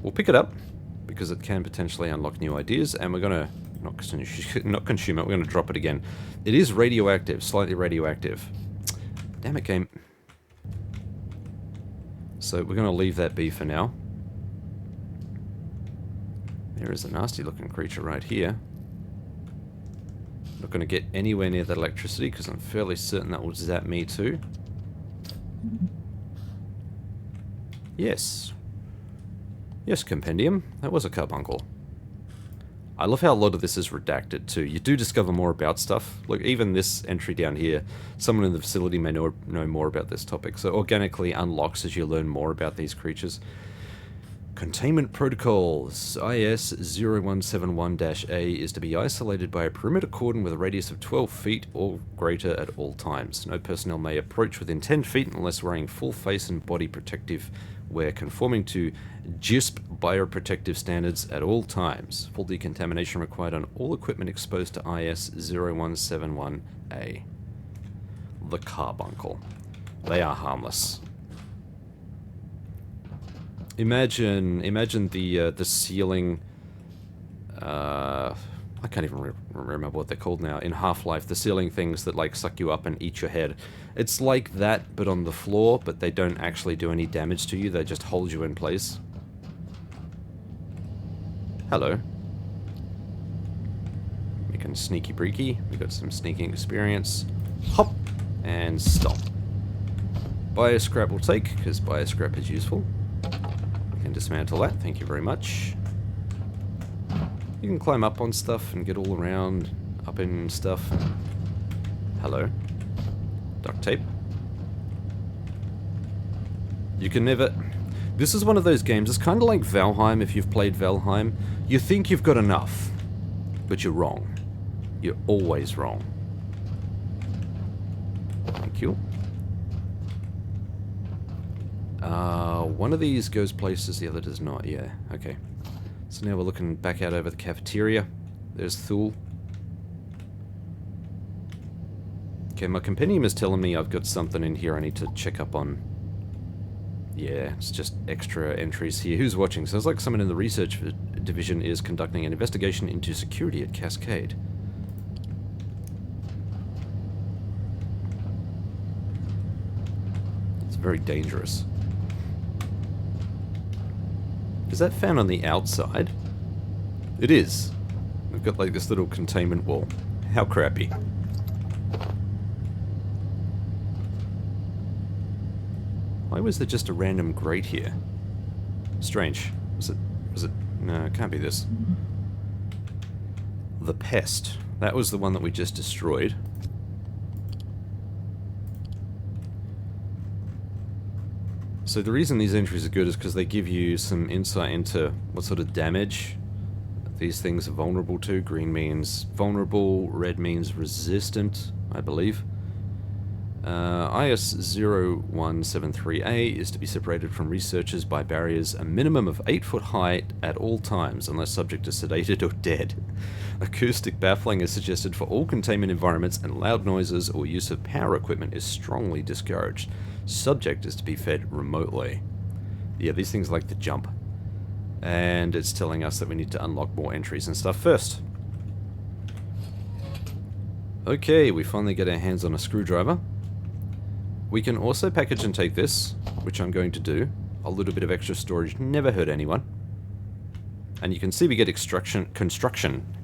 We'll pick it up, because it can potentially unlock new ideas, and we're gonna not consume it, we're gonna drop it again. It is radioactive, slightly radioactive. Damn it, game. So we're gonna leave that be for now. There is a nasty looking creature right here. Not going to get anywhere near that electricity because I'm fairly certain that will zap me too. Yes. Yes, Compendium. That was a carbuncle. I love how a lot of this is redacted too. You do discover more about stuff. Look, even this entry down here, someone in the facility may know more about this topic. So organically unlocks as you learn more about these creatures. Containment protocols. IS-0171-A is to be isolated by a perimeter cordon with a radius of 12 feet or greater at all times. No personnel may approach within 10 feet unless wearing full face and body protective wear conforming to GISP bioprotective standards at all times. Full decontamination required on all equipment exposed to IS-0171-A. The carbuncle. They are harmless. Imagine the ceiling. I can't even remember what they're called now. In Half-Life, the ceiling things that like suck you up and eat your head. It's like that, but on the floor. But they don't actually do any damage to you. They just hold you in place. Hello. Making sneaky breaky. We got some sneaking experience. Hop and stop. Bioscrap will take because bioscrap is useful. Can dismantle that, thank you very much. You can climb up on stuff and get all around, up in stuff. Hello. Duct tape. You can never... This is one of those games, it's kind of like Valheim if you've played Valheim. You think you've got enough, but you're wrong. You're always wrong. Thank you. One of these goes places, the other does not. Yeah, okay. So now we're looking back out over the cafeteria. There's Thule. Okay, my compendium is telling me I've got something in here I need to check up on. Yeah, it's just extra entries here. Who's watching? Sounds like someone in the research division is conducting an investigation into security at Cascade. It's very dangerous. Is that found on the outside? It is. We've got like this little containment wall. How crappy. Why was there just a random grate here? Strange. Was it... No, it can't be this. The Pest. That was the one that we just destroyed. So the reason these entries are good is because they give you some insight into what sort of damage these things are vulnerable to. Green means vulnerable, red means resistant, I believe. IS-0173A is to be separated from researchers by barriers a minimum of 8 foot high at all times, unless subject is sedated or dead. Acoustic baffling is suggested for all containment environments, and loud noises or use of power equipment is strongly discouraged. Subject is to be fed remotely. Yeah, these things like to jump. And it's telling us that we need to unlock more entries and stuff first. Okay, we finally get our hands on a screwdriver. We can also package and take this, which I'm going to do. A little bit of extra storage never hurt anyone. And you can see we get construction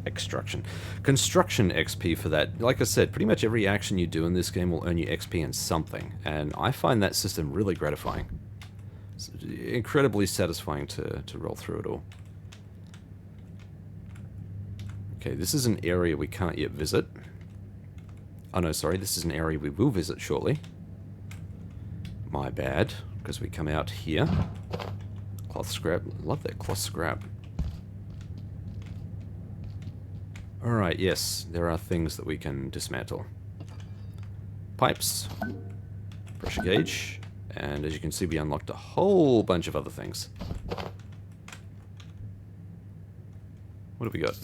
XP for that. Like I said, pretty much every action you do in this game will earn you XP in something. And I find that system really gratifying. It's incredibly satisfying to roll through it all. Okay, this is an area we can't yet visit. Oh no, sorry, this is an area we will visit shortly. My bad, because we come out here. Cloth scrap. Love that cloth scrap. Alright, yes, there are things that we can dismantle. Pipes. Pressure gauge. And as you can see, we unlocked a whole bunch of other things. What have we got?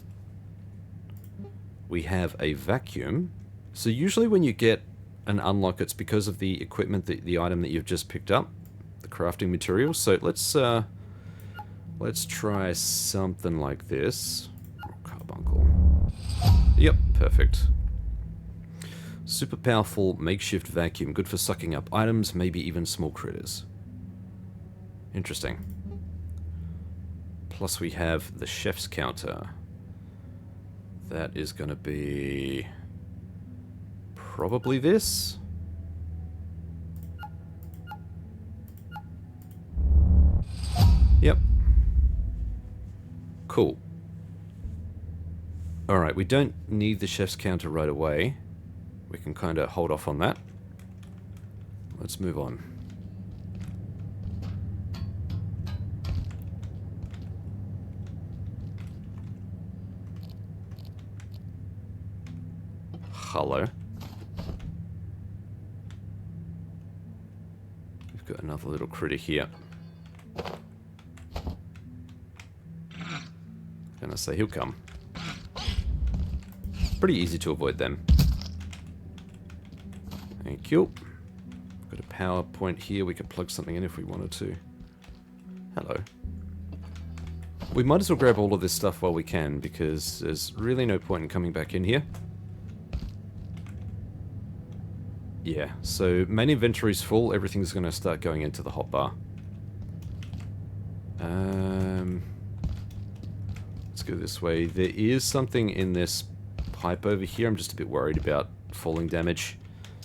We have a vacuum. So usually when you get an unlock, it's because of the equipment, the item that you've just picked up, the crafting materials. So let's try something like this. Carbuncle. Yep, perfect. Super powerful makeshift vacuum, good for sucking up items, maybe even small critters. Interesting. Plus we have the chef's counter. That is going to be probably this. Yep. Cool. Alright, we don't need the chef's counter right away. We can kind of hold off on that. Let's move on. Hello. We've got another little critter here. Gonna say he'll come. Pretty easy to avoid them. Thank you. Got a power point here. We could plug something in if we wanted to. Hello. We might as well grab all of this stuff while we can, because there's really no point in coming back in here. Yeah, so main inventory's full. Everything's going to start going into the hotbar. Let's go this way. There is something in this pipe over here. I'm just a bit worried about falling damage.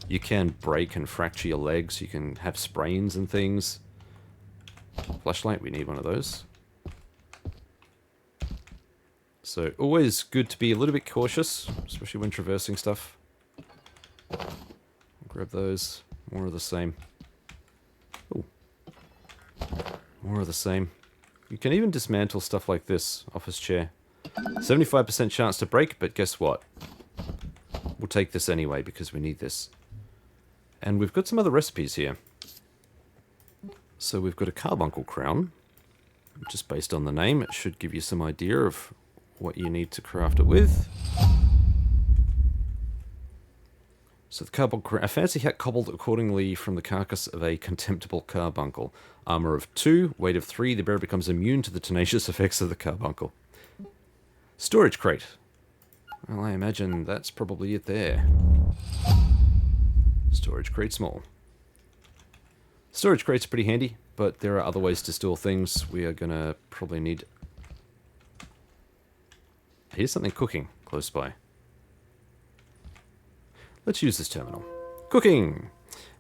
You can break and fracture your legs. You can have sprains and things. Flashlight, we need one of those. So always good to be a little bit cautious, especially when traversing stuff. Grab those. More of the same. Ooh. More of the same. You can even dismantle stuff like this. Office chair. 75% chance to break, but guess what? We'll take this anyway because we need this. And we've got some other recipes here. So we've got a carbuncle crown. Just based on the name, it should give you some idea of what you need to craft it with. So the carbuncle crown, a fancy hat cobbled accordingly from the carcass of a contemptible carbuncle. Armor of 2, weight of 3, the bearer becomes immune to the tenacious effects of the carbuncle. Storage crate. Well, I imagine that's probably it there. Storage crate small. Storage crate's pretty handy, but there are other ways to store things. We are gonna probably need... Here's something cooking close by. Let's use this terminal. Cooking!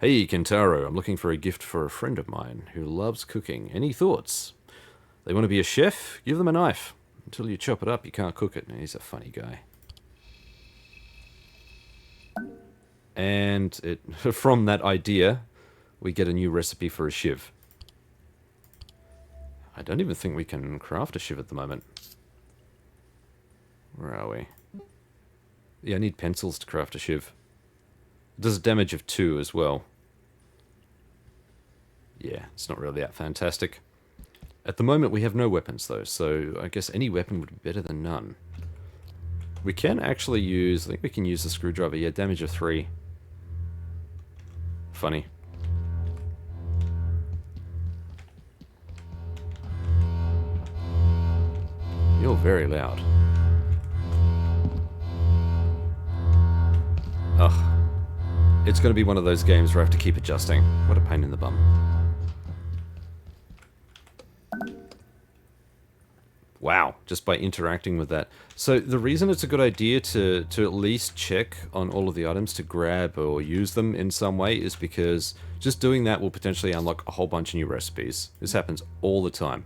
Hey, Kentaro, I'm looking for a gift for a friend of mine who loves cooking. Any thoughts? They want to be a chef? Give them a knife. Until you chop it up, you can't cook it. He's a funny guy. And it from that idea, we get a new recipe for a shiv. I don't even think we can craft a shiv at the moment. Where are we? Yeah, I need pencils to craft a shiv. It does a damage of 2 as well. Yeah, it's not really that fantastic. At the moment we have no weapons though, so I guess any weapon would be better than none. We can actually use, I think we can use the screwdriver, yeah, damage of 3. Funny. You're very loud. Ugh. It's going to be one of those games where I have to keep adjusting. What a pain in the bum. Wow, just by interacting with that. So the reason it's a good idea to at least check on all of the items to grab or use them in some way is because just doing that will potentially unlock a whole bunch of new recipes. This happens all the time.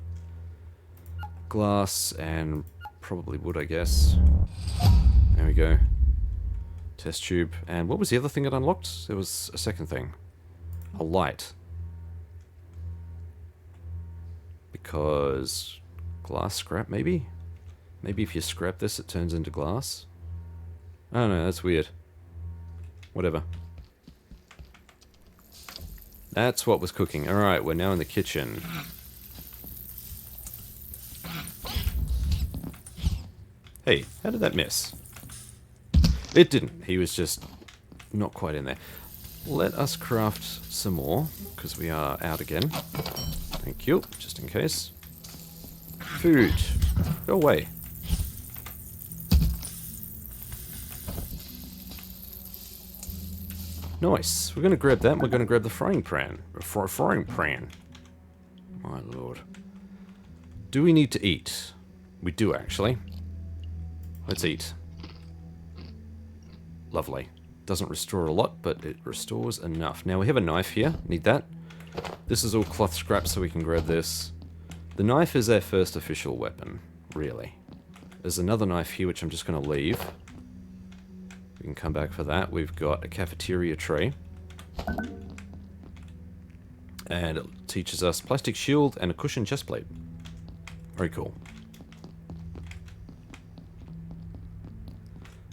Glass and probably wood, I guess. There we go. Test tube. And what was the other thing it unlocked? There was a second thing. A light. Because... glass scrap, maybe? Maybe if you scrap this, it turns into glass? I don't know, that's weird. Whatever. That's what was cooking. Alright, we're now in the kitchen. Hey, how did that miss? It didn't. He was just not quite in there. Let us craft some more, because we are out again. Thank you, just in case. Food. Go away. Nice. We're going to grab that and we're going to grab the frying pan. Frying pan. My lord. Do we need to eat? We do, actually. Let's eat. Lovely. Doesn't restore a lot, but it restores enough. Now we have a knife here. Need that. This is all cloth scrap, so we can grab this. The knife is our first official weapon, really. There's another knife here, which I'm just going to leave. We can come back for that. We've got a cafeteria tray. And it teaches us plastic shield and a cushion chest plate. Very cool.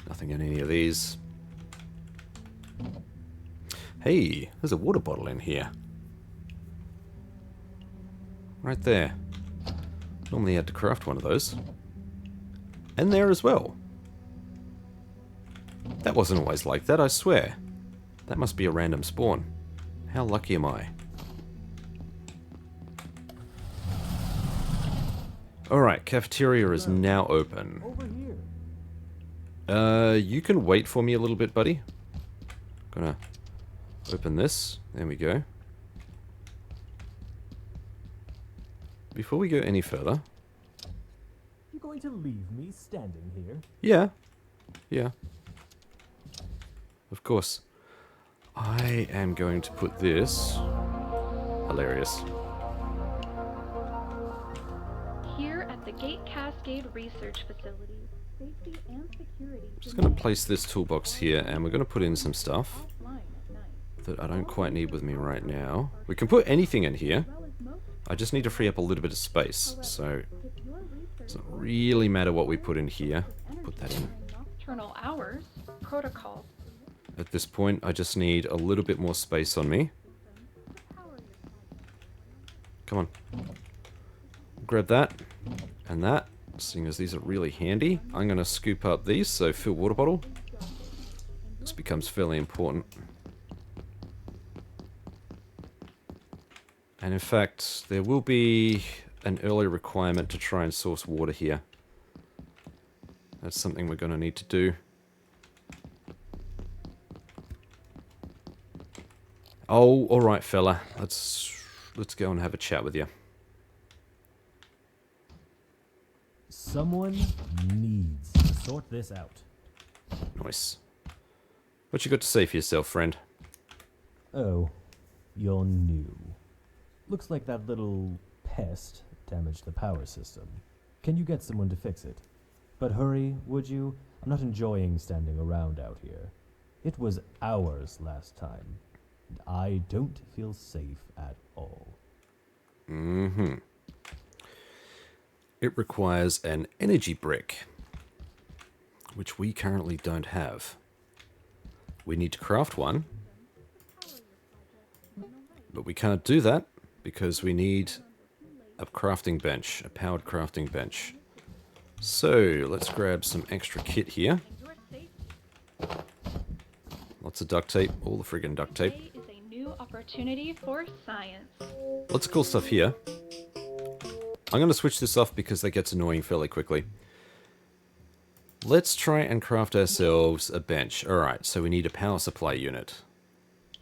Nothing in any of these. Hey, there's a water bottle in here. Right there. Normally you had to craft one of those. And there as well. That wasn't always like that, I swear. That must be a random spawn. How lucky am I? Alright, cafeteria is now open. You can wait for me a little bit, buddy. Gonna open this. There we go. Before we go any further... You going to leave me standing here? Yeah. Yeah. Of course. I am going to put this... Hilarious. Here at the Gate Cascade Research Facility, safety and security... Just going to place this toolbox here, and we're going to put in some stuff. offline at night. that I don't quite need with me right now. We can put anything in here. I just need to free up a little bit of space. So it doesn't really matter what we put in here. Put that in. Nocturnal hours, protocol. At this point, I just need a little bit more space on me. Come on. Grab that and that. Seeing as these are really handy, I'm going to scoop up these, so fill water bottle. This becomes fairly important. And in fact, there will be an early requirement to try and source water here. That's something we're going to need to do. Oh, alright fella. Let's go and have a chat with you. Someone needs to sort this out. Nice. What you got to say for yourself, friend? Oh, you're new. Looks like that little pest damaged the power system. Can you get someone to fix it? But hurry, would you? I'm not enjoying standing around out here. It was hours last time, and I don't feel safe at all. Mm-hmm. It requires an energy brick, which we currently don't have. We need to craft one, but we can't do that because we need a crafting bench, a powered crafting bench. So let's grab some extra kit here. Lots of duct tape, all the friggin' duct tape. Today is a new opportunity for science. Lots of cool stuff here. I'm going to switch this off because that gets annoying fairly quickly. Let's try and craft ourselves a bench. Alright, so we need a power supply unit.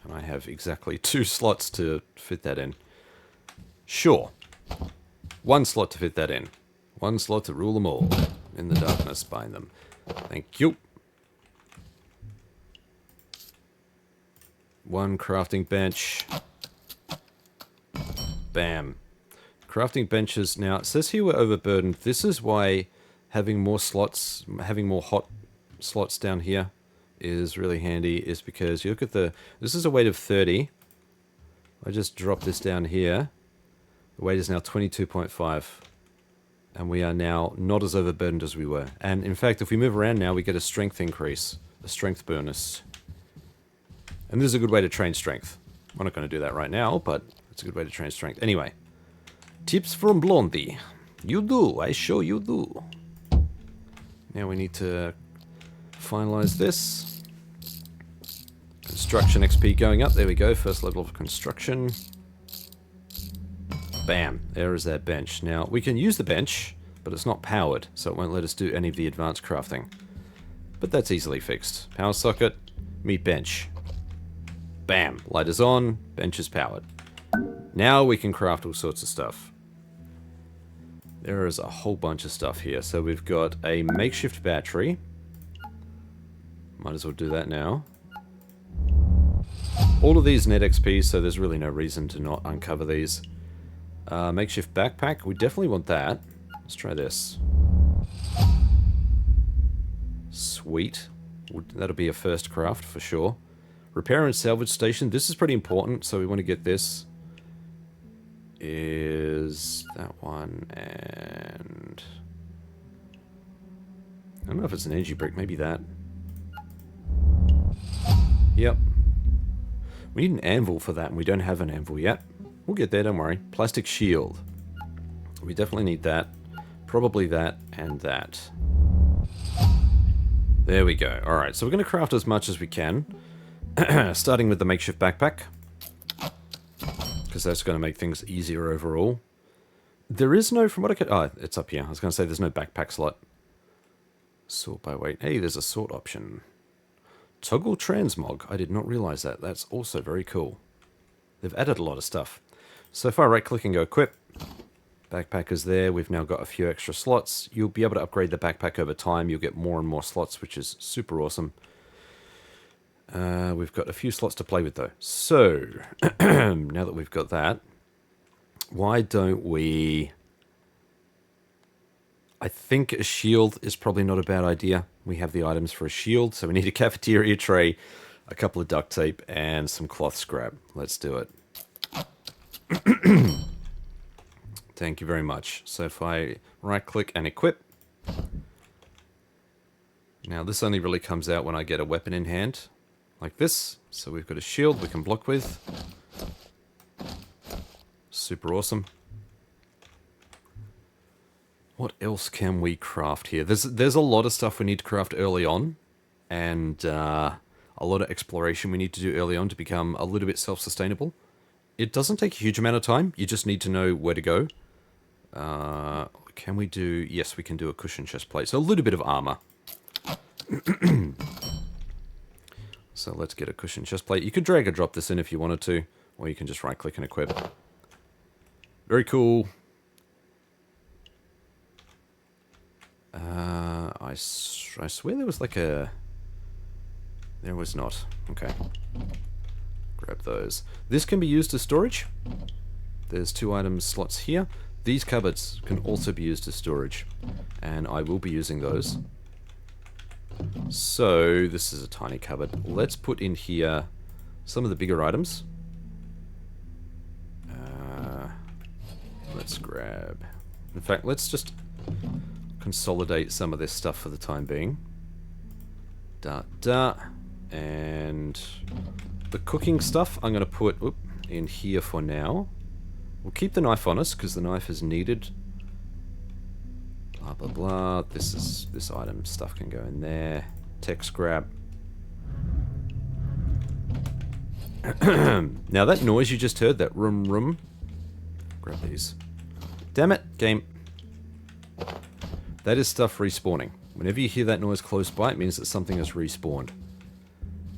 And I have exactly 2 slots to fit that in. Sure. 1 slot to fit that in. 1 slot to rule them all. In the darkness, bind them. Thank you. 1 crafting bench. Bam. Crafting benches. Now, it says here we're overburdened. This is why having more slots, having more hot slots down here is really handy, is because you look at the... This is a weight of 30. I just drop this down here. The weight is now 22.5. And we are now not as overburdened as we were. And in fact, if we move around now, we get a strength increase. A strength bonus. And this is a good way to train strength. We're not going to do that right now, but it's a good way to train strength. Anyway. Tips from Blondie. You do, I show you do. Now we need to finalize this. Construction XP going up. There we go. First level of construction. Bam. There is that bench. Now, we can use the bench, but it's not powered, so it won't let us do any of the advanced crafting. But that's easily fixed. Power socket, meet bench. Bam. Light is on, bench is powered. Now we can craft all sorts of stuff. There is a whole bunch of stuff here. So we've got a makeshift battery. Might as well do that now. All of these net XP, so there's really no reason to not uncover these. Makeshift backpack, we definitely want that. Let's try this. Sweet. That'll be a first craft for sure. Repair and salvage station, this is pretty important, so we want to get this. Is that one, and I don't know if it's an energy brick, maybe that. Yep. We need an anvil for that, and we don't have an anvil yet. We'll get there, don't worry. Plastic shield. We definitely need that. Probably that, and that. There we go. Alright, so we're going to craft as much as we can. Starting with the makeshift backpack. Because that's going to make things easier overall. There is no, from what I could... Oh, it's up here. I was going to say there's no backpack slot. Sort by weight. Hey, there's a sort option. Toggle transmog. I did not realize that. That's also very cool. They've added a lot of stuff. So if I right click and go equip, backpack is there. We've now got a few extra slots. You'll be able to upgrade the backpack over time. You'll get more and more slots, which is super awesome. We've got a few slots to play with though. So, now that we've got that, why don't we... I think a shield is probably not a bad idea. We have the items for a shield, so we need a cafeteria tray, a couple of duct tape, and some cloth scrap. Let's do it. Thank you very much. So if I right-click and equip... Now this only really comes out when I get a weapon in hand, like this. So we've got a shield we can block with. Super awesome. What else can we craft here? There's a lot of stuff we need to craft early on, and a lot of exploration we need to do early on to become a little bit self-sustainable. It doesn't take a huge amount of time. You just need to know where to go. Can we do... Yes, we can do a cushion chest plate. So a little bit of armor. So let's get a cushion chest plate. You could drag and drop this in if you wanted to, or you can just right-click and equip. Very cool. I swear there was like a... There was not. Okay. Grab those. This can be used as storage. There's 2 item slots here. These cupboards can also be used as storage, and I will be using those. So, this is a tiny cupboard. Let's put in here some of the bigger items. Let's grab... In fact, let's just consolidate some of this stuff for the time being. And the cooking stuff I'm going to put in here for now. We'll keep the knife on us because the knife is needed. Blah blah blah. This item stuff can go in there. Tech scrap. Now that noise you just heard, that rum. Grab these. Damn it, game. That is stuff respawning. Whenever you hear that noise close by, it means that something has respawned.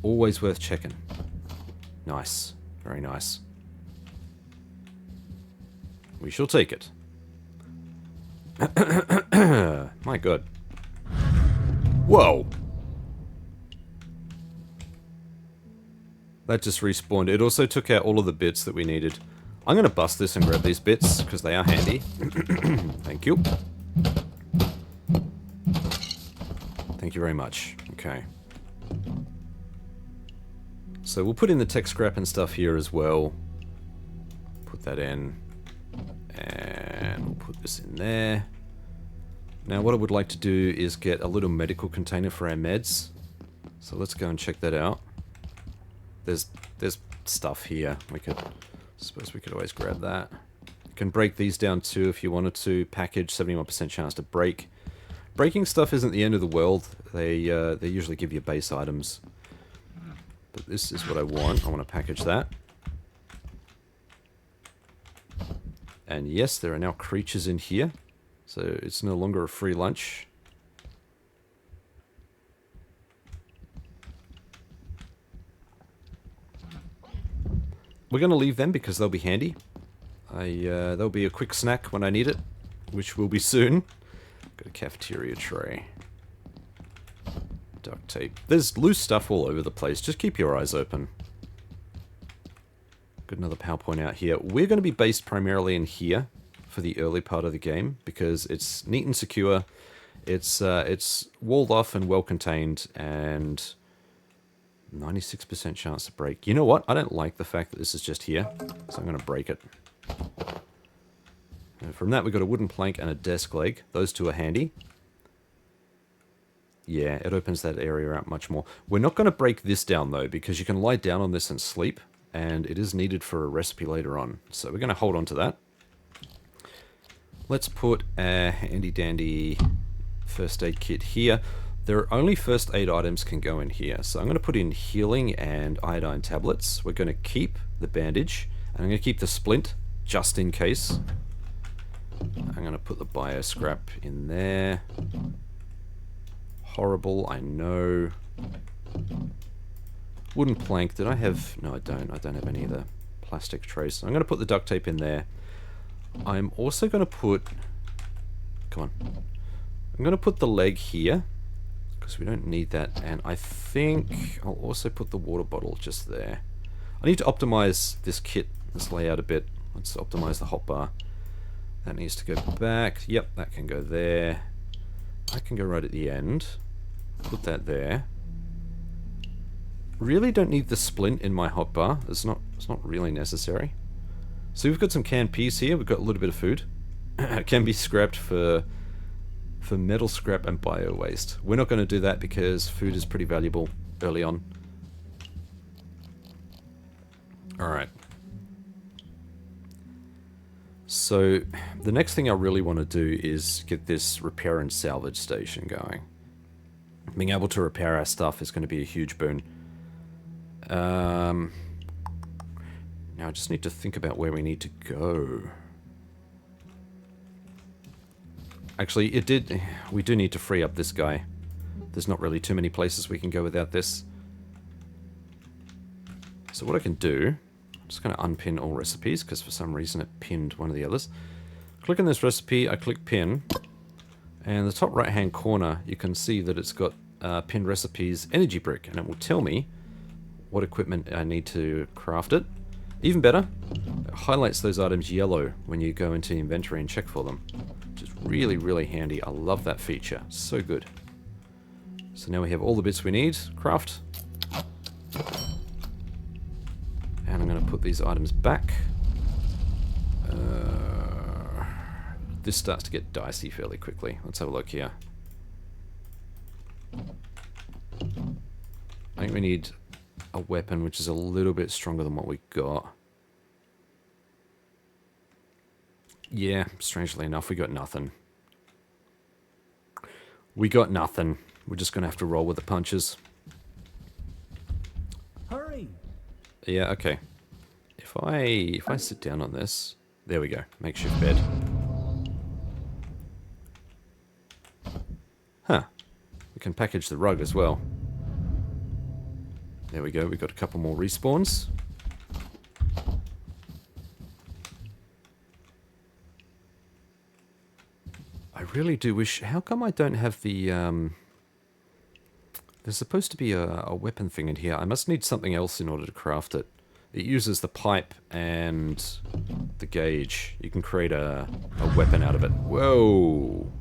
Always worth checking. Nice. Very nice. We shall take it. My god. Whoa! That just respawned. It also took out all of the bits that we needed. I'm going to bust this and grab these bits, because they are handy. Thank you. Thank you very much. Okay. So we'll put in the tech scrap and stuff here as well. Put that in. And we'll put this in there. Now what I would like to do is get a little medical container for our meds. So let's go and check that out. There's stuff here. Suppose we could always grab that. You can break these down too if you wanted to. Package, 71% chance to break. Breaking stuff isn't the end of the world. They usually give you base items. But this is what I want. I want to package that. And yes, there are now creatures in here. So it's no longer a free lunch. We're going to leave them because they'll be handy. There'll be a quick snack when I need it, which will be soon. Got a cafeteria tray. Duct tape. There's loose stuff all over the place. Just keep your eyes open. Got another PowerPoint out here. We're going to be based primarily in here for the early part of the game because it's neat and secure. It's walled off and well contained, and 96% chance to break. You know what? I don't like the fact that this is just here, so I'm going to break it. And from that, we've got a wooden plank and a desk leg. Those two are handy. Yeah, it opens that area out much more. We're not going to break this down, though, because you can lie down on this and sleep, and it is needed for a recipe later on. So we're going to hold on to that. Let's put a handy-dandy first aid kit here. There are only first aid items can go in here. So I'm going to put in healing and iodine tablets. We're going to keep the bandage, and I'm going to keep the splint, just in case. I'm going to put the bio scrap in there. Horrible, I know. Wooden plank, did I have... No, I don't. I don't have any of the plastic trays. So I'm going to put the duct tape in there. I'm also going to put... Come on. I'm going to put the leg here, because we don't need that. And I think I'll also put the water bottle just there. I need to optimize this kit, this layout a bit. Let's optimize the hotbar. That needs to go back. Yep, that can go there. I can go right at the end. Put that there. Really don't need the splint in my hotbar. It's not really necessary. So we've got some canned peas here. We've got a little bit of food. It can be scrapped for metal scrap and bio waste. We're not going to do that because food is pretty valuable early on. Alright. So the next thing I really want to do is get this repair and salvage station going. Being able to repair our stuff is going to be a huge boon. Now I just need to think about where we need to go. Actually, we do need to free up this guy. There's not really too many places we can go without this. So what I can do, I'm just going to unpin all recipes, because for some reason it pinned one of the others. Click on this recipe, I click pin, and in the top right hand corner you can see that it's got pinned recipes energy brick, and it will tell me what equipment I need to craft it. Even better, it highlights those items yellow when you go into the inventory and check for them. Which is really, really handy. I love that feature. So good. So now we have all the bits we need. Craft. And I'm going to put these items back. This starts to get dicey fairly quickly. Let's have a look here. I think we need a weapon which is a little bit stronger than what we got. Yeah, strangely enough, we got nothing. We got nothing. We're just going to have to roll with the punches. Hurry! Yeah, okay. If I sit down on this, there we go. Makeshift bed. Huh. We can package the rug as well. There we go. We've got a couple more respawns. I really do wish... How come I don't have the... There's supposed to be a weapon thing in here. I must need something else in order to craft it. It uses the pipe and the gauge. You can create a weapon out of it. Whoa!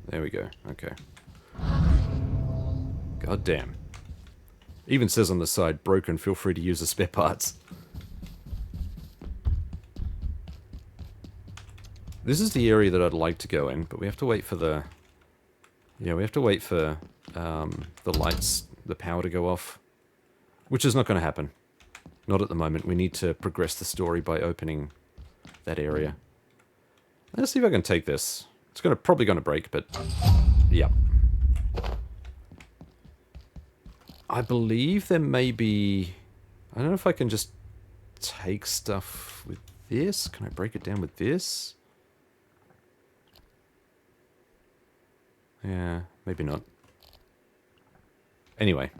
There we go. Okay. God damn. Even says on the side, broken, feel free to use the spare parts. This is the area that I'd like to go in, but we have to wait for the... Yeah, we have to wait for the lights, the power to go off. Which is not going to happen. Not at the moment. We need to progress the story by opening that area. Let's see if I can take this. It's probably going to break, but... Yeah. I believe there may be... I don't know if I can just take stuff with this. Can I break it down with this? Yeah, maybe not. Anyway.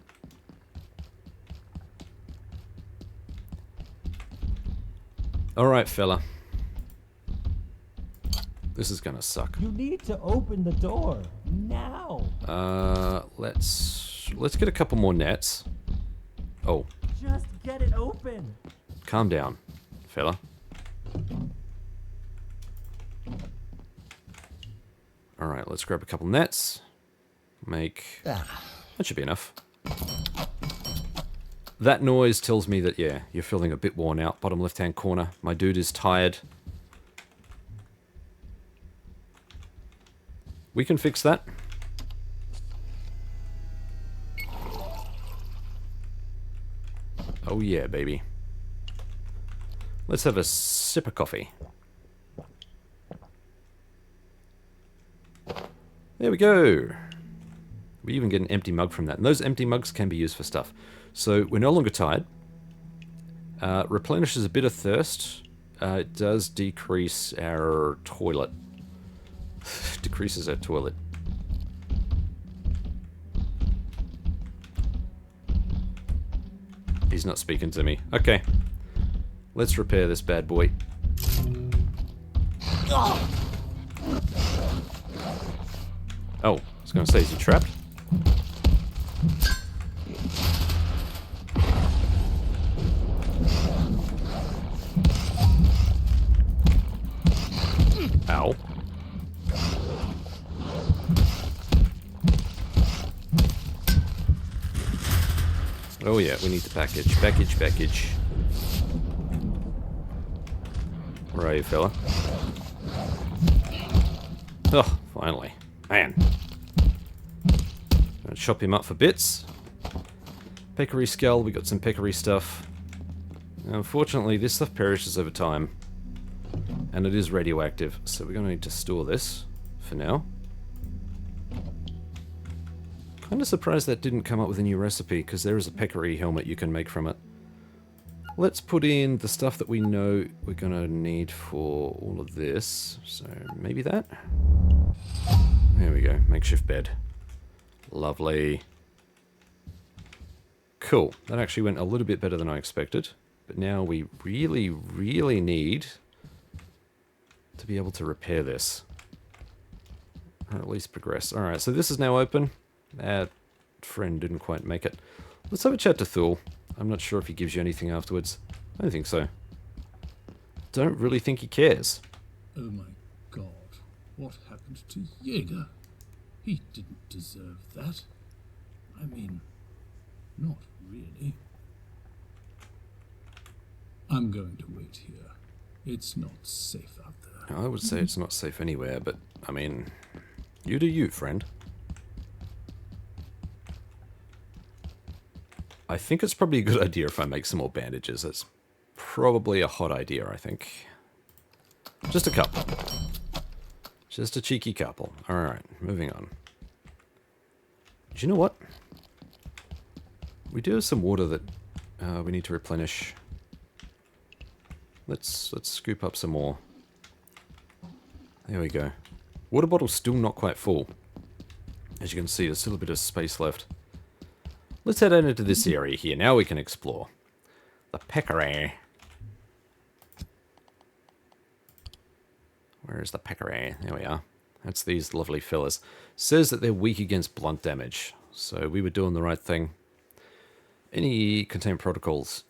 Alright, fella. This is gonna suck. You need to open the door now. Let's get a couple more nets. Oh. Just get it open. Calm down, fella. Alright, let's grab a couple nets. That should be enough. That noise tells me that, yeah, you're feeling a bit worn out. Bottom left-hand corner. My dude is tired. We can fix that. Oh yeah, baby. Let's have a sip of coffee. There we go. We even get an empty mug from that. And those empty mugs can be used for stuff. So we're no longer tired. Replenishes a bit of thirst. It does decrease our toilet. Decreases our toilet. He's not speaking to me. Okay. Let's repair this bad boy. Oh, I was going to say, is he trapped? Ow. Oh yeah, we need the package. Package. Where are you, fella? Oh, finally. Man. Gonna chop him up for bits. Peccary skull, we got some peccary stuff. Unfortunately, this stuff perishes over time. And it is radioactive, so we're gonna need to store this for now. Kinda surprised that didn't come up with a new recipe, because there is a peccary helmet you can make from it. Let's put in the stuff that we know we're gonna need for all of this. So maybe that? There we go, makeshift bed. Lovely. Cool, that actually went a little bit better than I expected. But now we really, really need to be able to repair this. Or at least progress. Alright, so this is now open. That friend didn't quite make it. Let's have a chat to Thule. I'm not sure if he gives you anything afterwards. I don't think so. Don't really think he cares. Oh my god, what happened to Jaeger? He didn't deserve that. I mean, not really. I'm going to wait here. It's not safe out there. I would say it's not safe anywhere, but, I mean, you do you, friend. I think it's probably a good idea if I make some more bandages. That's probably a hot idea, I think. Just a couple. Just a cheeky couple. Alright, moving on. Do you know what? We do have some water that we need to replenish. Let's scoop up some more. There we go. Water bottle's still not quite full. As you can see, there's still a bit of space left. Let's head out into this area here. Now we can explore. The peccary. Where is the peccary? There we are. That's these lovely fellas. Says that they're weak against blunt damage. So we were doing the right thing. Any containment protocols.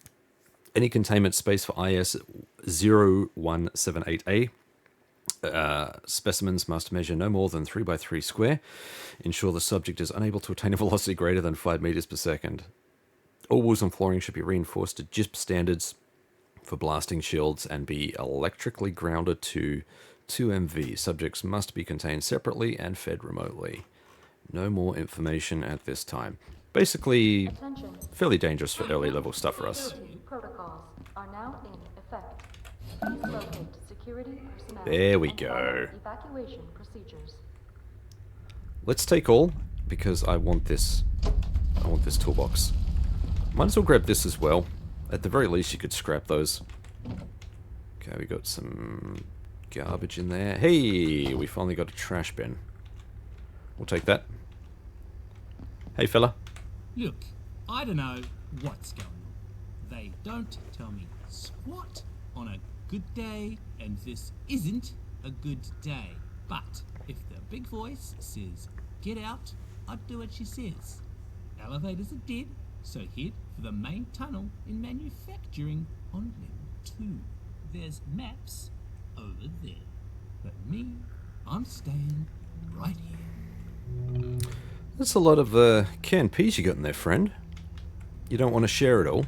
Any containment space for IS 0178A. Specimens must measure no more than 3 by 3 square. Ensure the subject is unable to attain a velocity greater than 5 meters per second. All walls and flooring should be reinforced to JISP standards for blasting shields and be electrically grounded to 2 MV. Subjects must be contained separately and fed remotely. No more information at this time. Basically, Attention. fairly dangerous for early level stuff for us. Security protocols are now in effect. Please locate security personnel. There we and go. follow evacuation procedures. Let's take all, because I want this toolbox. Might as well grab this as well. At the very least, you could scrap those. Okay, we got some garbage in there. Hey, we finally got a trash bin. We'll take that. Hey, fella. Look, I don't know what's going on. They don't tell me squat on a good day, and this isn't a good day. But if the big voice says, get out, I'd do what she says. Elevators are dead, so head for the main tunnel in manufacturing on level 2. There's maps over there. But me, I'm staying right here. That's a lot of canned peas you got in there, friend. You don't want to share it all.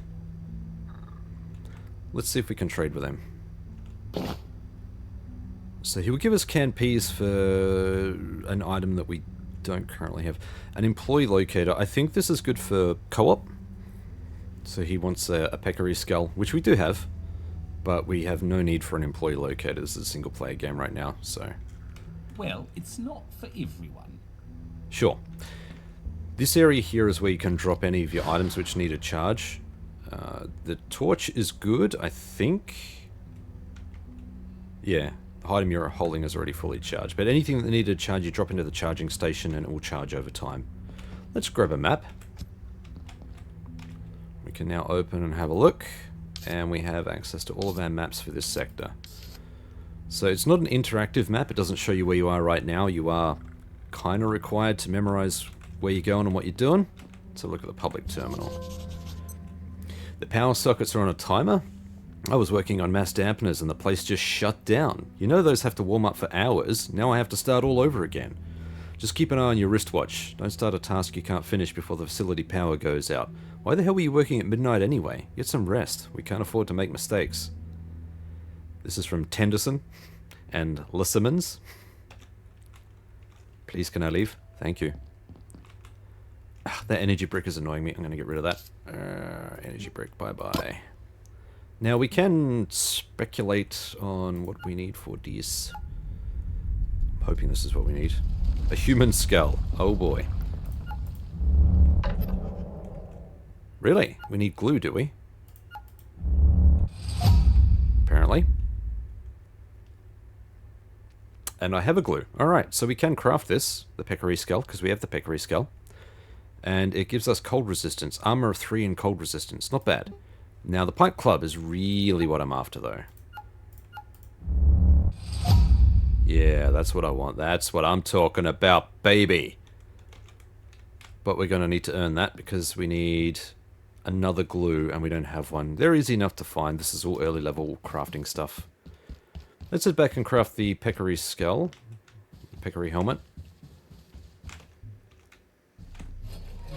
Let's see if we can trade with him. So he will give us canned peas for an item that we don't currently have. An employee locator. I think this is good for co-op. So he wants a peccary skull, which we do have. But we have no need for an employee locator. This is a single player game right now, so... Well, it's not for everyone. Sure. This area here is where you can drop any of your items which need a charge. The torch is good, I think. Yeah, the item you're holding is already fully charged. But anything that needed a charge, you drop into the charging station and it will charge over time. Let's grab a map. We can now open and have a look. And we have access to all of our maps for this sector. So it's not an interactive map. It doesn't show you where you are right now. You are kind of required to memorize where you're going and what you're doing. Let's have a look at the public terminal. The power sockets are on a timer. I was working on mass dampeners and the place just shut down. You know those have to warm up for hours. Now I have to start all over again. Just keep an eye on your wristwatch. Don't start a task you can't finish before the facility power goes out. Why the hell were you working at midnight anyway? Get some rest. We can't afford to make mistakes. This is from Tenderson and Lissamans. Please, can I leave? Thank you. That energy brick is annoying me. I'm going to get rid of that. Energy brick, bye-bye. Now we can speculate on what we need for this. I'm hoping this is what we need. A human skull. Oh boy. Really? We need glue, do we? Apparently. And I have a glue. Alright, so we can craft this, the peccary skull, because we have the peccary skull. And it gives us cold resistance. Armor of 3 and cold resistance. Not bad. Now the pipe club is really what I'm after, though. Yeah, that's what I want. That's what I'm talking about, baby. But we're going to need to earn that because we need another glue and we don't have one. They're easy enough to find. This is all early level crafting stuff. Let's head back and craft the peccary skull. Peccary helmet.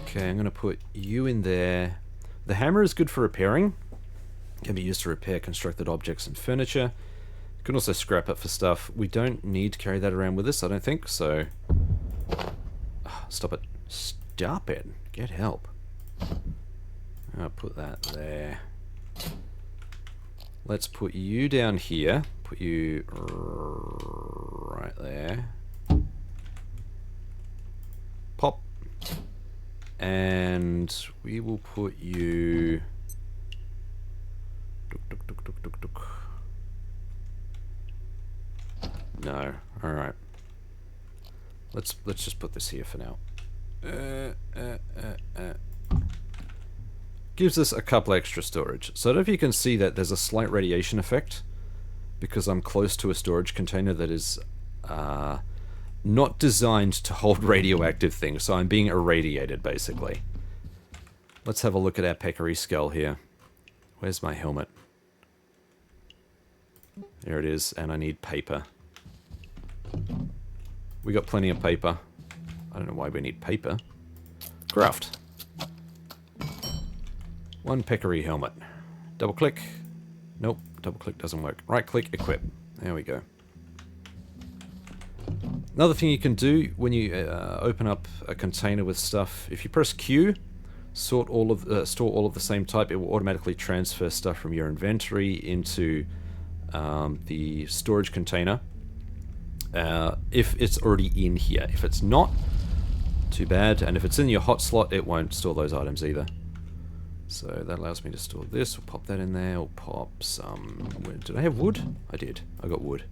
Okay, I'm going to put you in there. The hammer is good for repairing. Can be used to repair constructed objects and furniture. You can also scrap it for stuff. We don't need to carry that around with us, I don't think, so... Stop it. Stop it. Get help. I'll put that there. Let's put you down here. Put you right there. Pop. And we will put you... No. Alright. Let's just put this here for now. Gives us a couple extra storage. So I don't know if you can see that there's a slight radiation effect because I'm close to a storage container that is not designed to hold radioactive things, so I'm being irradiated basically. Let's have a look at our peccary skull here. Where's my helmet? There it is, and I need paper. We got plenty of paper. I don't know why we need paper. Craft. One peccary helmet. Double click. Nope, double click doesn't work. Right click, equip. There we go. Another thing you can do when you open up a container with stuff, if you press Q, store all of the same type, it will automatically transfer stuff from your inventory into the storage container. If it's already in here. If it's not, too bad. And if it's in your hot slot, it won't store those items either. So that allows me to store this. We'll pop that in there. We'll pop some... Did I have wood? I did. I got wood.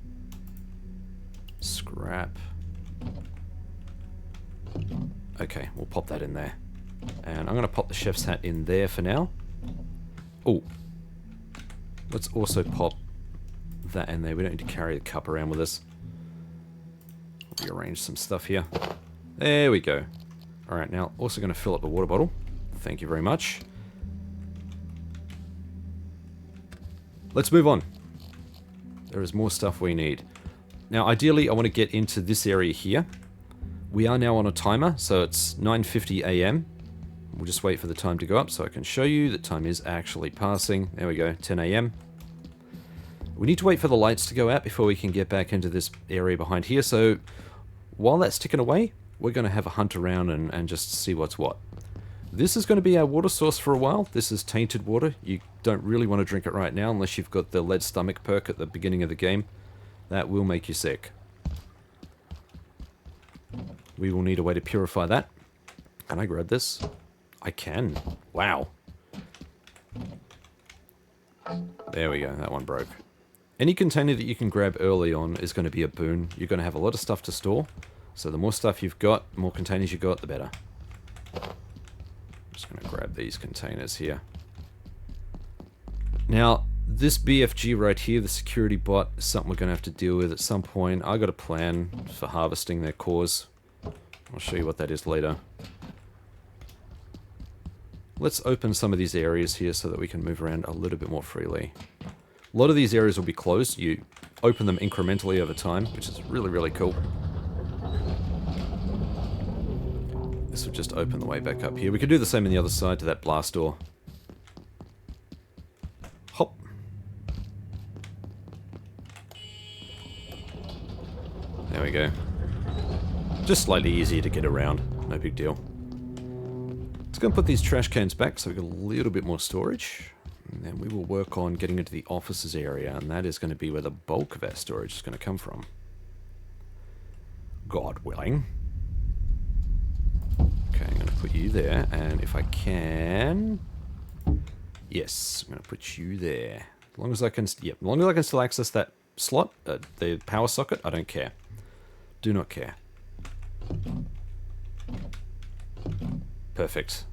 Scrap. Okay, we'll pop that in there. And I'm going to pop the chef's hat in there for now. Oh. Let's also pop that in there. We don't need to carry the cup around with us. Rearrange some stuff here. There we go. Alright, now also going to fill up the water bottle. Thank you very much. Let's move on. There is more stuff we need. Now, ideally, I want to get into this area here. We are now on a timer, so it's 9:50 AM. We'll just wait for the time to go up so I can show you that time is actually passing. There we go, 10 AM. We need to wait for the lights to go out before we can get back into this area behind here, so while that's ticking away, we're going to have a hunt around and just see what's what. This is going to be our water source for a while. This is tainted water. You don't really want to drink it right now unless you've got the lead stomach perk at the beginning of the game. That will make you sick. We will need a way to purify that. Can I grab this? I can. Wow. There we go. That one broke. Any container that you can grab early on is going to be a boon. You're going to have a lot of stuff to store. So the more stuff you've got, the more containers you've got, the better. I'm just going to grab these containers here. Now, this BFG right here, the security bot, is something we're going to have to deal with at some point. I got a plan for harvesting their cores. I'll show you what that is later. Let's open some of these areas here so that we can move around a little bit more freely. A lot of these areas will be closed. You open them incrementally over time, which is really, really cool. This would just open the way back up here. We could do the same on the other side to that blast door. Hop. There we go. Just slightly easier to get around. No big deal. Let's go and put these trash cans back so we've got a little bit more storage. And then we will work on getting into the offices area, and that is going to be where the bulk of our storage is going to come from. God willing. Okay, I'm going to put you there, and if I can... Yes, I'm going to put you there. As long as I can, as long as I can still access that slot, the power socket, I don't care. Do not care. Perfect.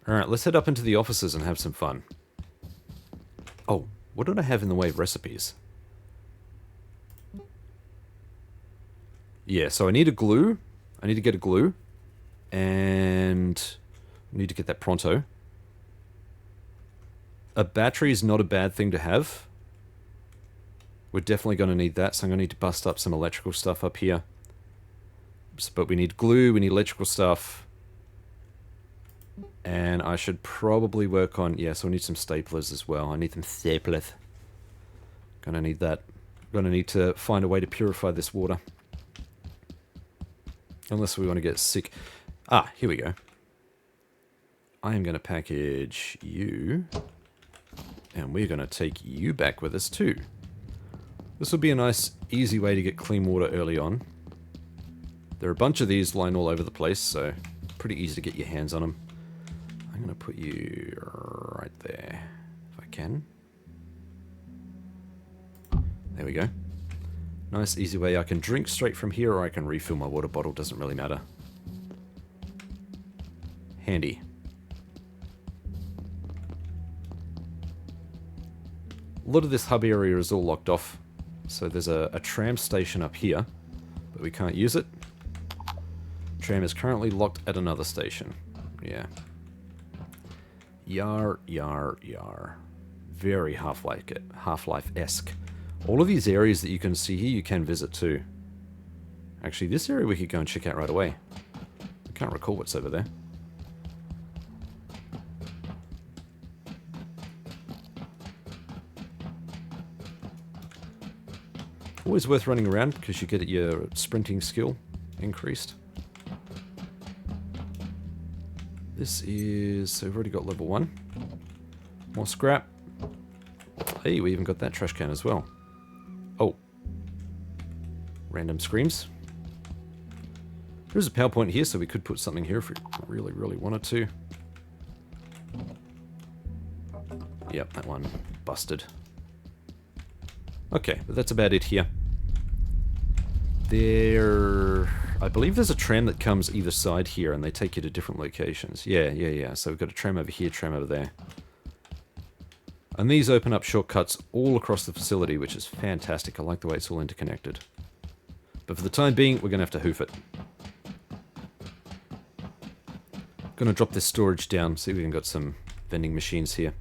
Alright, let's head up into the offices and have some fun. Oh, what did I have in the way of recipes? Yeah, so I need a glue. I need to get a glue. And I need to get that pronto. A battery is not a bad thing to have. We're definitely going to need that, so I'm going to need to bust up some electrical stuff up here. But we need glue, we need electrical stuff. And I should probably work on... Yeah, so I need some staplers as well. I need some staplers. Gonna need that. Gonna need to find a way to purify this water. Unless we want to get sick. Ah, here we go. I am going to package you. And we're going to take you back with us too. This will be a nice, easy way to get clean water early on. There are a bunch of these lying all over the place, so pretty easy to get your hands on them. I'm going to put you right there, if I can. There we go. Nice, easy way. I can drink straight from here, or I can refill my water bottle. Doesn't really matter. Handy. A lot of this hub area is all locked off. So there's a tram station up here, but we can't use it. Tram is currently locked at another station. Yeah. Yar, yar, yar. Very Half-Life-esque. All of these areas that you can see here, you can visit too. Actually, this area we could go and check out right away. I can't recall what's over there. Always worth running around because you get your sprinting skill increased. This is... So we've already got level 1. More scrap. Hey, we even got that trash can as well. Oh. Random screams. There's a power point here, so we could put something here if we really, really wanted to. Yep, that one busted. Okay, but that's about it here. I believe there's a tram that comes either side here, and they take you to different locations. Yeah. So we've got a tram over here, tram over there. And these open up shortcuts all across the facility, which is fantastic. I like the way it's all interconnected. But for the time being, we're going to have to hoof it. Going to drop this storage down. See if we can got some vending machines here.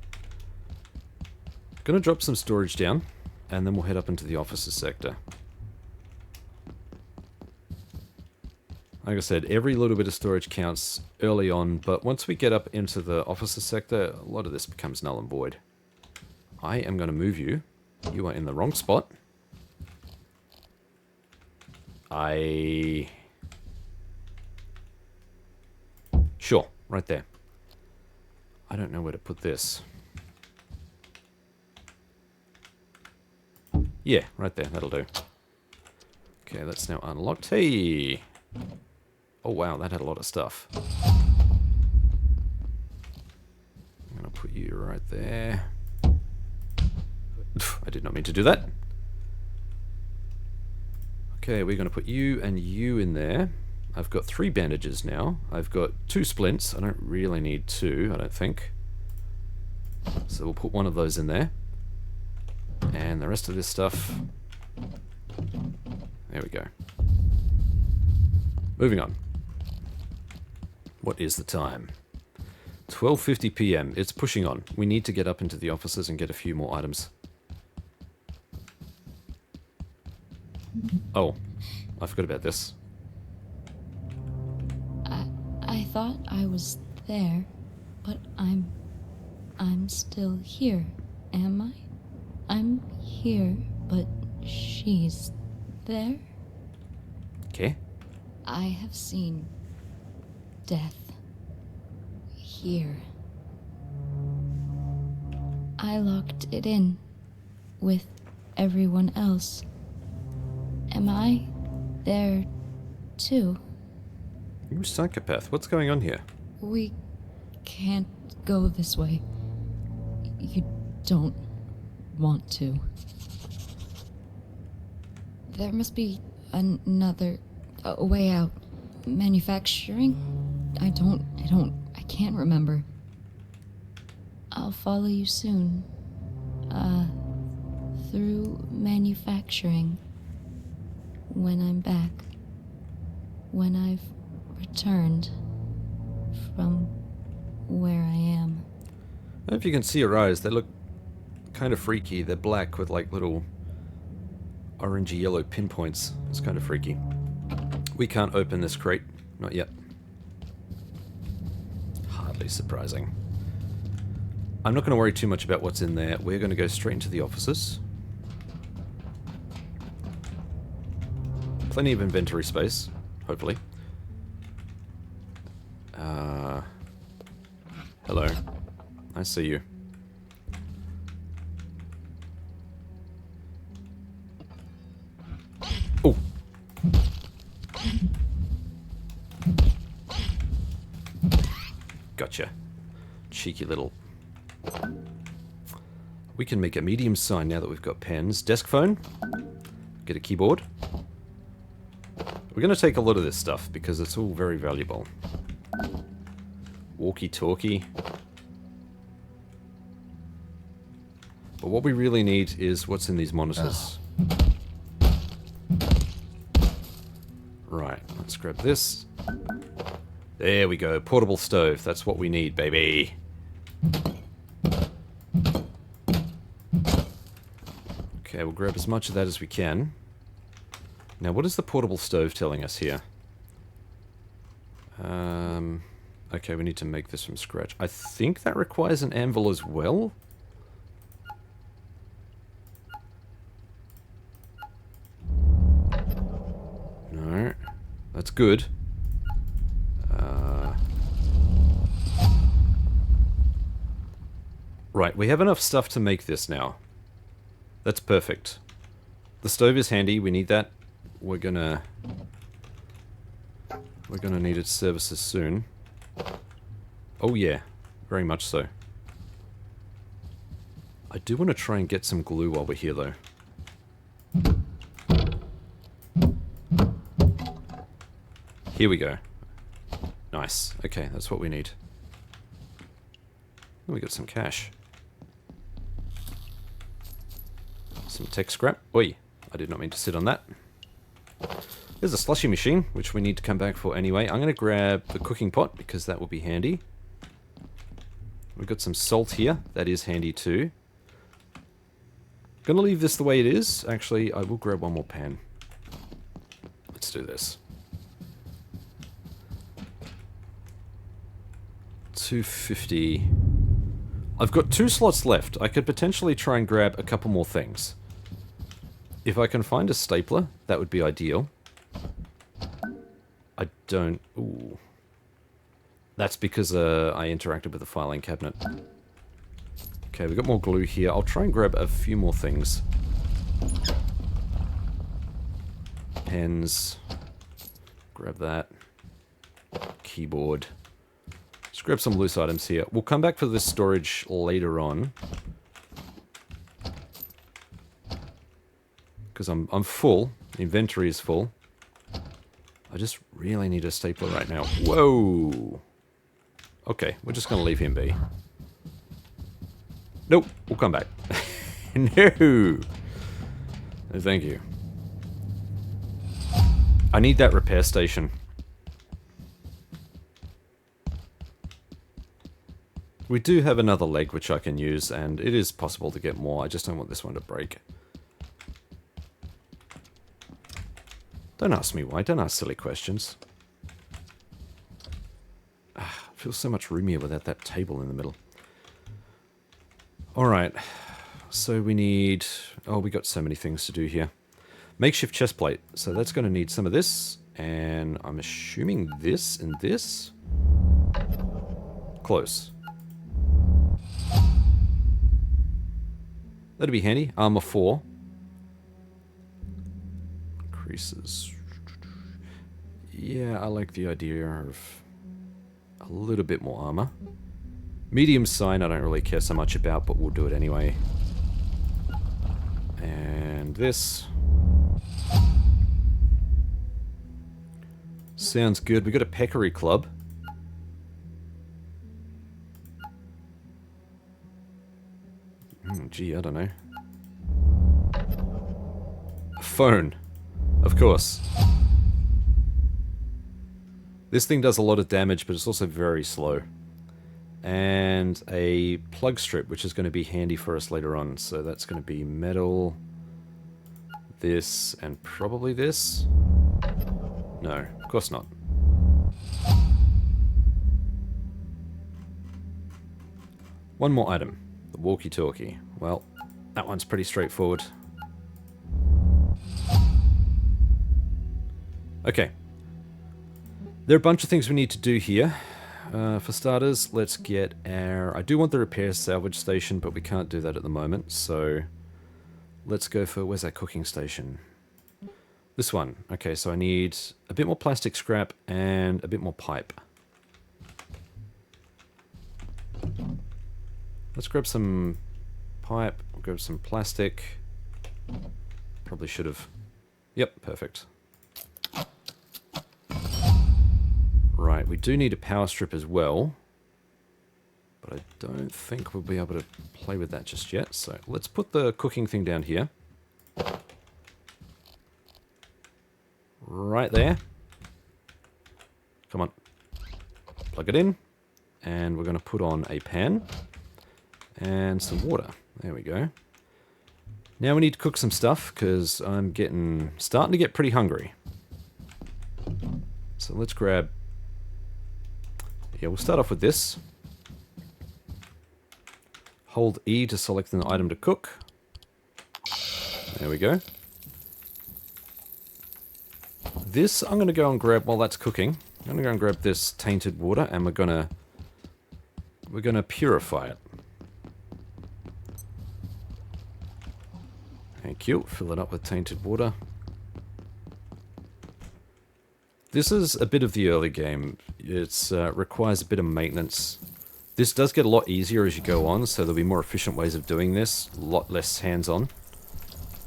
Going to drop some storage down, and then we'll head up into the offices sector. Like I said, every little bit of storage counts early on, but once we get up into the offices sector, a lot of this becomes null and void. I am going to move you. You are in the wrong spot. Sure, right there. I don't know where to put this. Yeah, right there, that'll do. Okay, that's now unlocked. Hey! Oh wow, that had a lot of stuff. I'm gonna put you right there. I did not mean to do that. Okay, we're gonna put you and you in there. I've got 3 bandages now. I've got 2 splints. I don't really need 2, I don't think. So we'll put one of those in there. And the rest of this stuff... There we go. Moving on. What is the time? 12:50 PM. It's pushing on. We need to get up into the offices and get a few more items. Oh. I forgot about this. I thought I was there, but I'm still here, am I? I'm here, but she's there? Okay. I have seen death here. I locked it in with everyone else. Am I there too? You psychopath. What's going on here? We can't go this way. You don't want to. There must be another way out. Manufacturing? I can't remember. I'll follow you soon. Through manufacturing. When I'm back. When I've returned from where I am. I don't know if you can see her eyes. They look kind of freaky. They're black with like little orangey yellow pinpoints. It's kind of freaky. We can't open this crate. Not yet. Hardly surprising. I'm not going to worry too much about what's in there. We're going to go straight into the offices. Plenty of inventory space, hopefully. Hello. I see you. Oh. Gotcha. Cheeky little... We can make a medium sign now that we've got pens. Desk phone. Get a keyboard. We're going to take a lot of this stuff because it's all very valuable. Walkie-talkie. But what we really need is what's in these monitors. Right, let's grab this. There we go, portable stove. That's what we need, baby. Okay, we'll grab as much of that as we can. Now, what is the portable stove telling us here? Okay, we need to make this from scratch. I think that requires an anvil as well. No, that's good. Right, we have enough stuff to make this now. That's perfect. The stove is handy, we need that. We're gonna need its services soon. Oh yeah, very much so. I do want to try and get some glue while we're here though. Here we go. Nice. Okay, that's what we need. Oh, we got some cash. Some tech scrap. Oi, I did not mean to sit on that. There's a slushy machine, which we need to come back for anyway. I'm going to grab the cooking pot, because that will be handy. We've got some salt here. That is handy too. Gonna leave this the way it is. Actually, I will grab one more pan. Let's do this. 250. I've got 2 slots left. I could potentially try and grab a couple more things. If I can find a stapler, that would be ideal. I don't... Ooh. That's because I interacted with the filing cabinet. Okay, we've got more glue here. I'll try and grab a few more things. Pens. Grab that. Keyboard. Let's grab some loose items here. We'll come back for this storage later on. Because I'm full. The inventory is full. I just really need a stapler right now. Whoa! Okay, we're just going to leave him be. Nope, we'll come back. No! No, thank you. I need that repair station. We do have another leg which I can use, and it is possible to get more. I just don't want this one to break. Don't ask me why. Don't ask silly questions. Ah, it feels so much roomier without that table in the middle. Alright. So we need... Oh, we got so many things to do here. Makeshift chest plate. So that's going to need some of this. And I'm assuming this and this. Close. That'd be handy. Armor 4. Increases. Yeah, I like the idea of a little bit more armor. Medium sign I don't really care so much about, but we'll do it anyway. And this. Sounds good. We got a peccary club. Gee, I don't know. A phone. Of course. This thing does a lot of damage, but it's also very slow. And a plug strip, which is going to be handy for us later on. So that's going to be metal, this, and probably this. No, of course not. One more item. The walkie-talkie. Well, that one's pretty straightforward. Okay. There are a bunch of things we need to do here. For starters, let's get our... I do want the repair salvage station, but we can't do that at the moment, so... Let's go for... Where's that cooking station? This one. Okay, so I need a bit more plastic scrap and a bit more pipe. Let's grab some pipe, grab some plastic. Probably should have... Yep, perfect. Right, we do need a power strip as well. But I don't think we'll be able to play with that just yet. So let's put the cooking thing down here. Right there. Come on. Plug it in. And we're going to put on a pan. And some water. There we go. Now we need to cook some stuff, because I'm starting to get pretty hungry. So let's grab... Yeah, we'll start off with this. Hold E to select an item to cook. There we go. This I'm going to go and grab while that's cooking. I'm going to go and grab this tainted water, and we're going to purify it. Thank you. Fill it up with tainted water. This is a bit of the early game. It requires a bit of maintenance. This does get a lot easier as you go on, so there'll be more efficient ways of doing this. A lot less hands-on.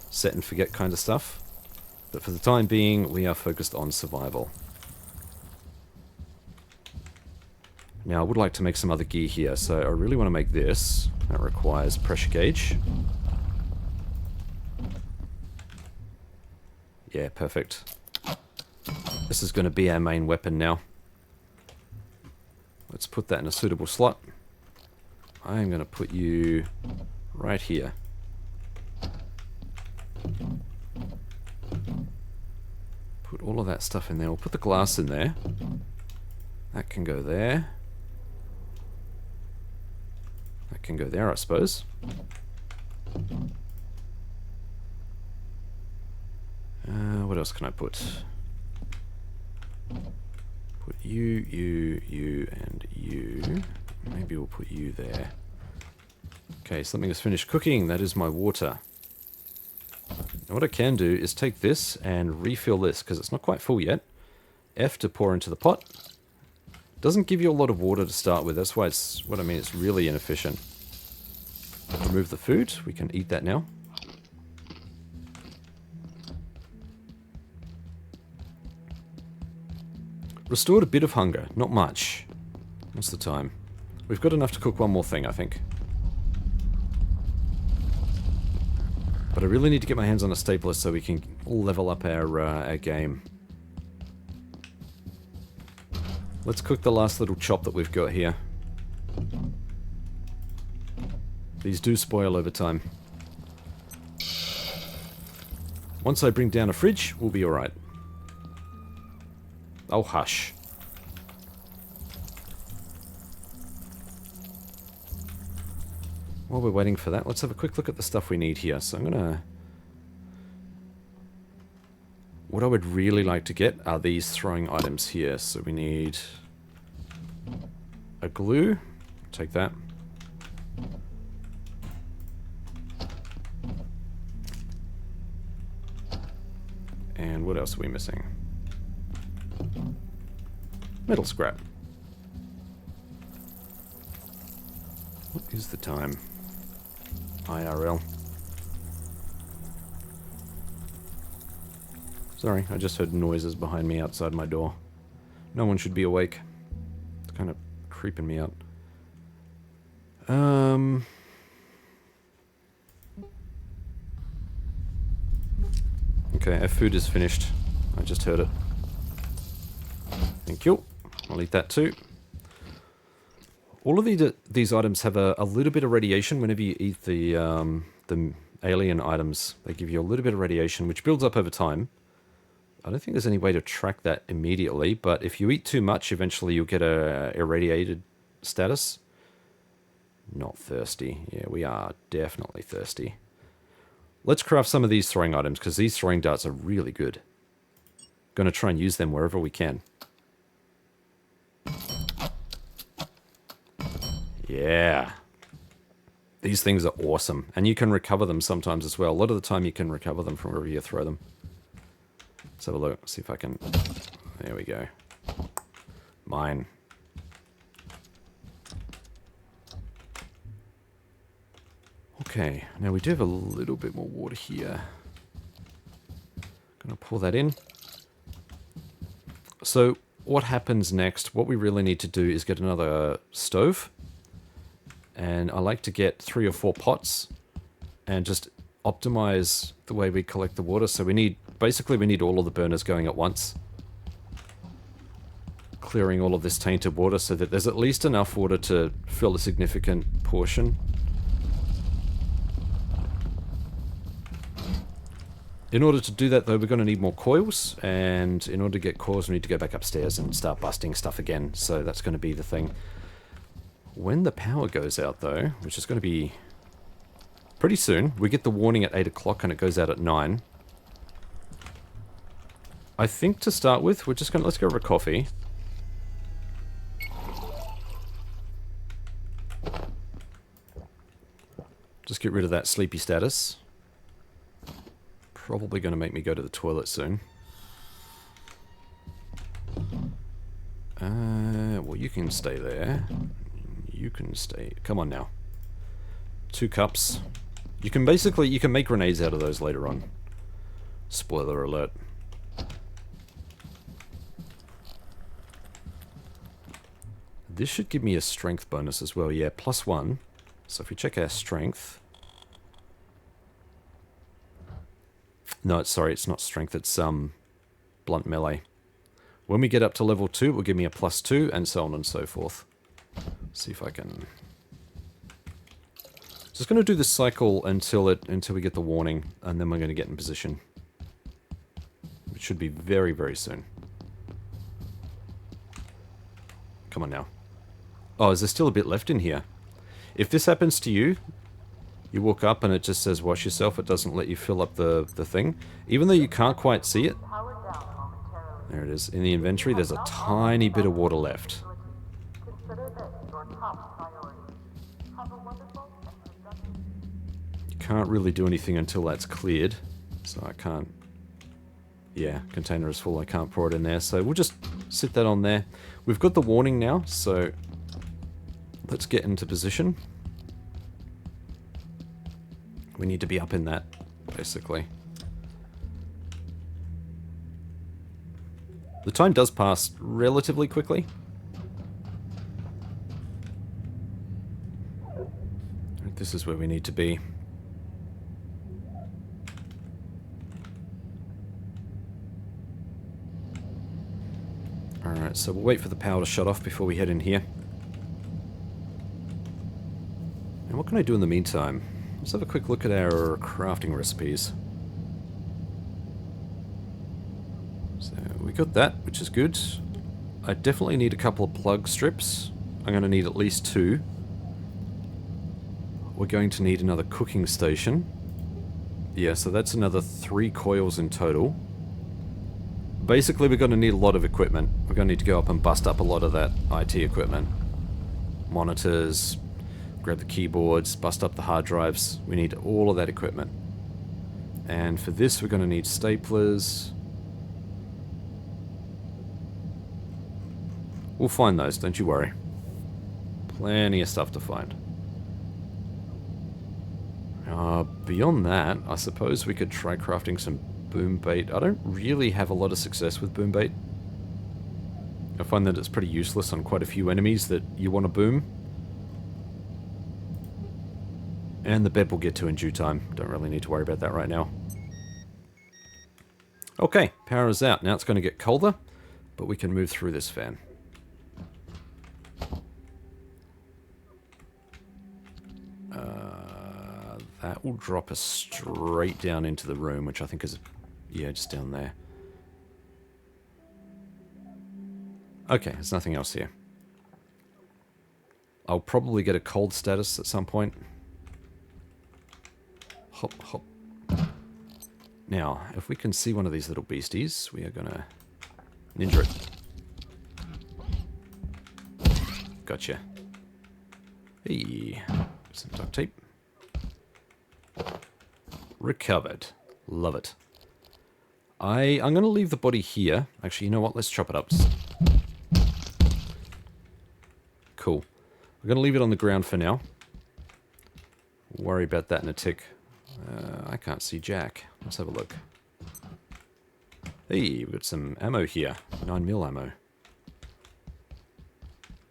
Set and forget kind of stuff. But for the time being, we are focused on survival. Now, I would like to make some other gear here, so I really want to make this. That requires pressure gauge. Yeah, perfect. This is going to be our main weapon now. Let's put that in a suitable slot. I am going to put you right here. Put all of that stuff in there. We'll put the glass in there. That can go there. That can go there, I suppose. What else can I put? Put you, and you. Maybe we'll put you there. Okay, something has finished cooking. That is my water. Now what I can do is take this and refill this, because it's not quite full yet. F to pour into the pot. Doesn't give you a lot of water to start with. That's why it's it's really inefficient. Remove the food. We can eat that now. Restored a bit of hunger. Not much. What's the time? We've got enough to cook one more thing, I think. But I really need to get my hands on a stapler so we can level up our game. Let's cook the last little chop that we've got here. These do spoil over time. Once I bring down a fridge, we'll be alright. Oh, hush. While we're waiting for that, let's have a quick look at the stuff we need here. So I'm gonna... What I would really like to get are these throwing items here. So we need a glue. Take that. And what else are we missing? Metal scrap. What is the time? IRL. Sorry, I just heard noises behind me outside my door. No one should be awake. It's kind of creeping me out. Okay, our food is finished. I just heard it. Thank you. I'll eat that too. All of these items have a little bit of radiation whenever you eat the alien items. They give you a little bit of radiation, which builds up over time. I don't think there's any way to track that immediately, but if you eat too much, eventually you'll get a irradiated status. Not thirsty. Yeah, we are definitely thirsty. Let's craft some of these throwing items, because these throwing darts are really good. Gonna try and use them wherever we can. Yeah. These things are awesome. And you can recover them sometimes as well. A lot of the time you can recover them from wherever you throw them. Let's have a look. See if I can... There we go. Mine. Okay. Now we do have a little bit more water here. Gonna pour that in. So what happens next? What we really need to do is get another stove. And I like to get 3 or 4 pots and just optimize the way we collect the water. So we need, basically we need all of the burners going at once. Clearing all of this tainted water so that there's at least enough water to fill a significant portion. In order to do that though, we're going to need more coils. And in order to get coils, we need to go back upstairs and start busting stuff again. So that's going to be the thing. When the power goes out though, which is going to be pretty soon, we get the warning at 8 o'clock and it goes out at 9. I think to start with, we're just going to, let's go over a coffee. Just get rid of that sleepy status. Probably going to make me go to the toilet soon. Well, you can stay there. You can stay. Come on now. 2 cups. You can basically, you can make grenades out of those later on. Spoiler alert. This should give me a strength bonus as well. Yeah, +1. So if we check our strength. No, sorry, it's not strength, it's blunt melee. When we get up to level 2, it will give me a +2 and so on and so forth. See if I can... Just going to do this cycle until we get the warning, and then we're going to get in position. It should be very, very soon. Come on now. Oh, is there still a bit left in here? If this happens to you, you walk up and it just says wash yourself, it doesn't let you fill up the thing. Even though you can't quite see it. There it is. In the inventory, there's a tiny bit of water left. You can't really do anything until that's cleared. So I can't... Yeah, container is full, I can't pour it in there. So we'll just sit that on there. We've got the warning now, so let's get into position. We need to be up in that, basically. The time does pass relatively quickly. This is where we need to be. Alright, so we'll wait for the power to shut off before we head in here. And what can I do in the meantime? Let's have a quick look at our crafting recipes. So we got that, which is good. I definitely need a couple of plug strips. I'm going to need at least 2. We're going to need another cooking station. Yeah, so that's another 3 coils in total. Basically, we're going to need a lot of equipment. We're going to need to go up and bust up a lot of that IT equipment. Monitors, grab the keyboards, bust up the hard drives. We need all of that equipment. And for this, we're going to need staplers. We'll find those, don't you worry. Plenty of stuff to find. Beyond that, I suppose we could try crafting some boom bait. I don't really have a lot of success with boom bait. I find that it's pretty useless on quite a few enemies that you want to boom. And the bed we'll get to in due time. Don't really need to worry about that right now. Okay, power is out. Now it's going to get colder, but we can move through this fan. That will drop us straight down into the room, which I think is, yeah, just down there. Okay, there's nothing else here. I'll probably get a cold status at some point. Hop, hop. Now, if we can see one of these little beasties, we are gonna ninja it. Gotcha. Hey, some duct tape. Recovered. Love it. I'm going to leave the body here. Actually, you know what? Let's chop it up. Cool. We're going to leave it on the ground for now. We'll worry about that in a tick. I can't see Jack. Let's have a look. Hey, we've got some ammo here. 9mm ammo.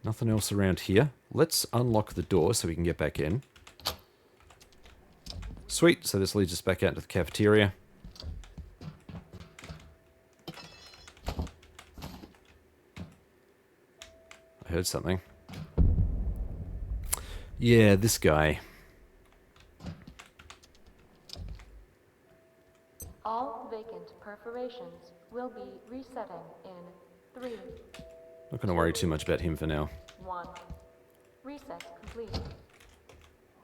Nothing else around here. Let's unlock the door so we can get back in. Sweet, so this leads us back out to the cafeteria. I heard something. Yeah, this guy. All vacant perforations will be resetting in 3, Not going to worry too much about him for now. 1. Reset complete.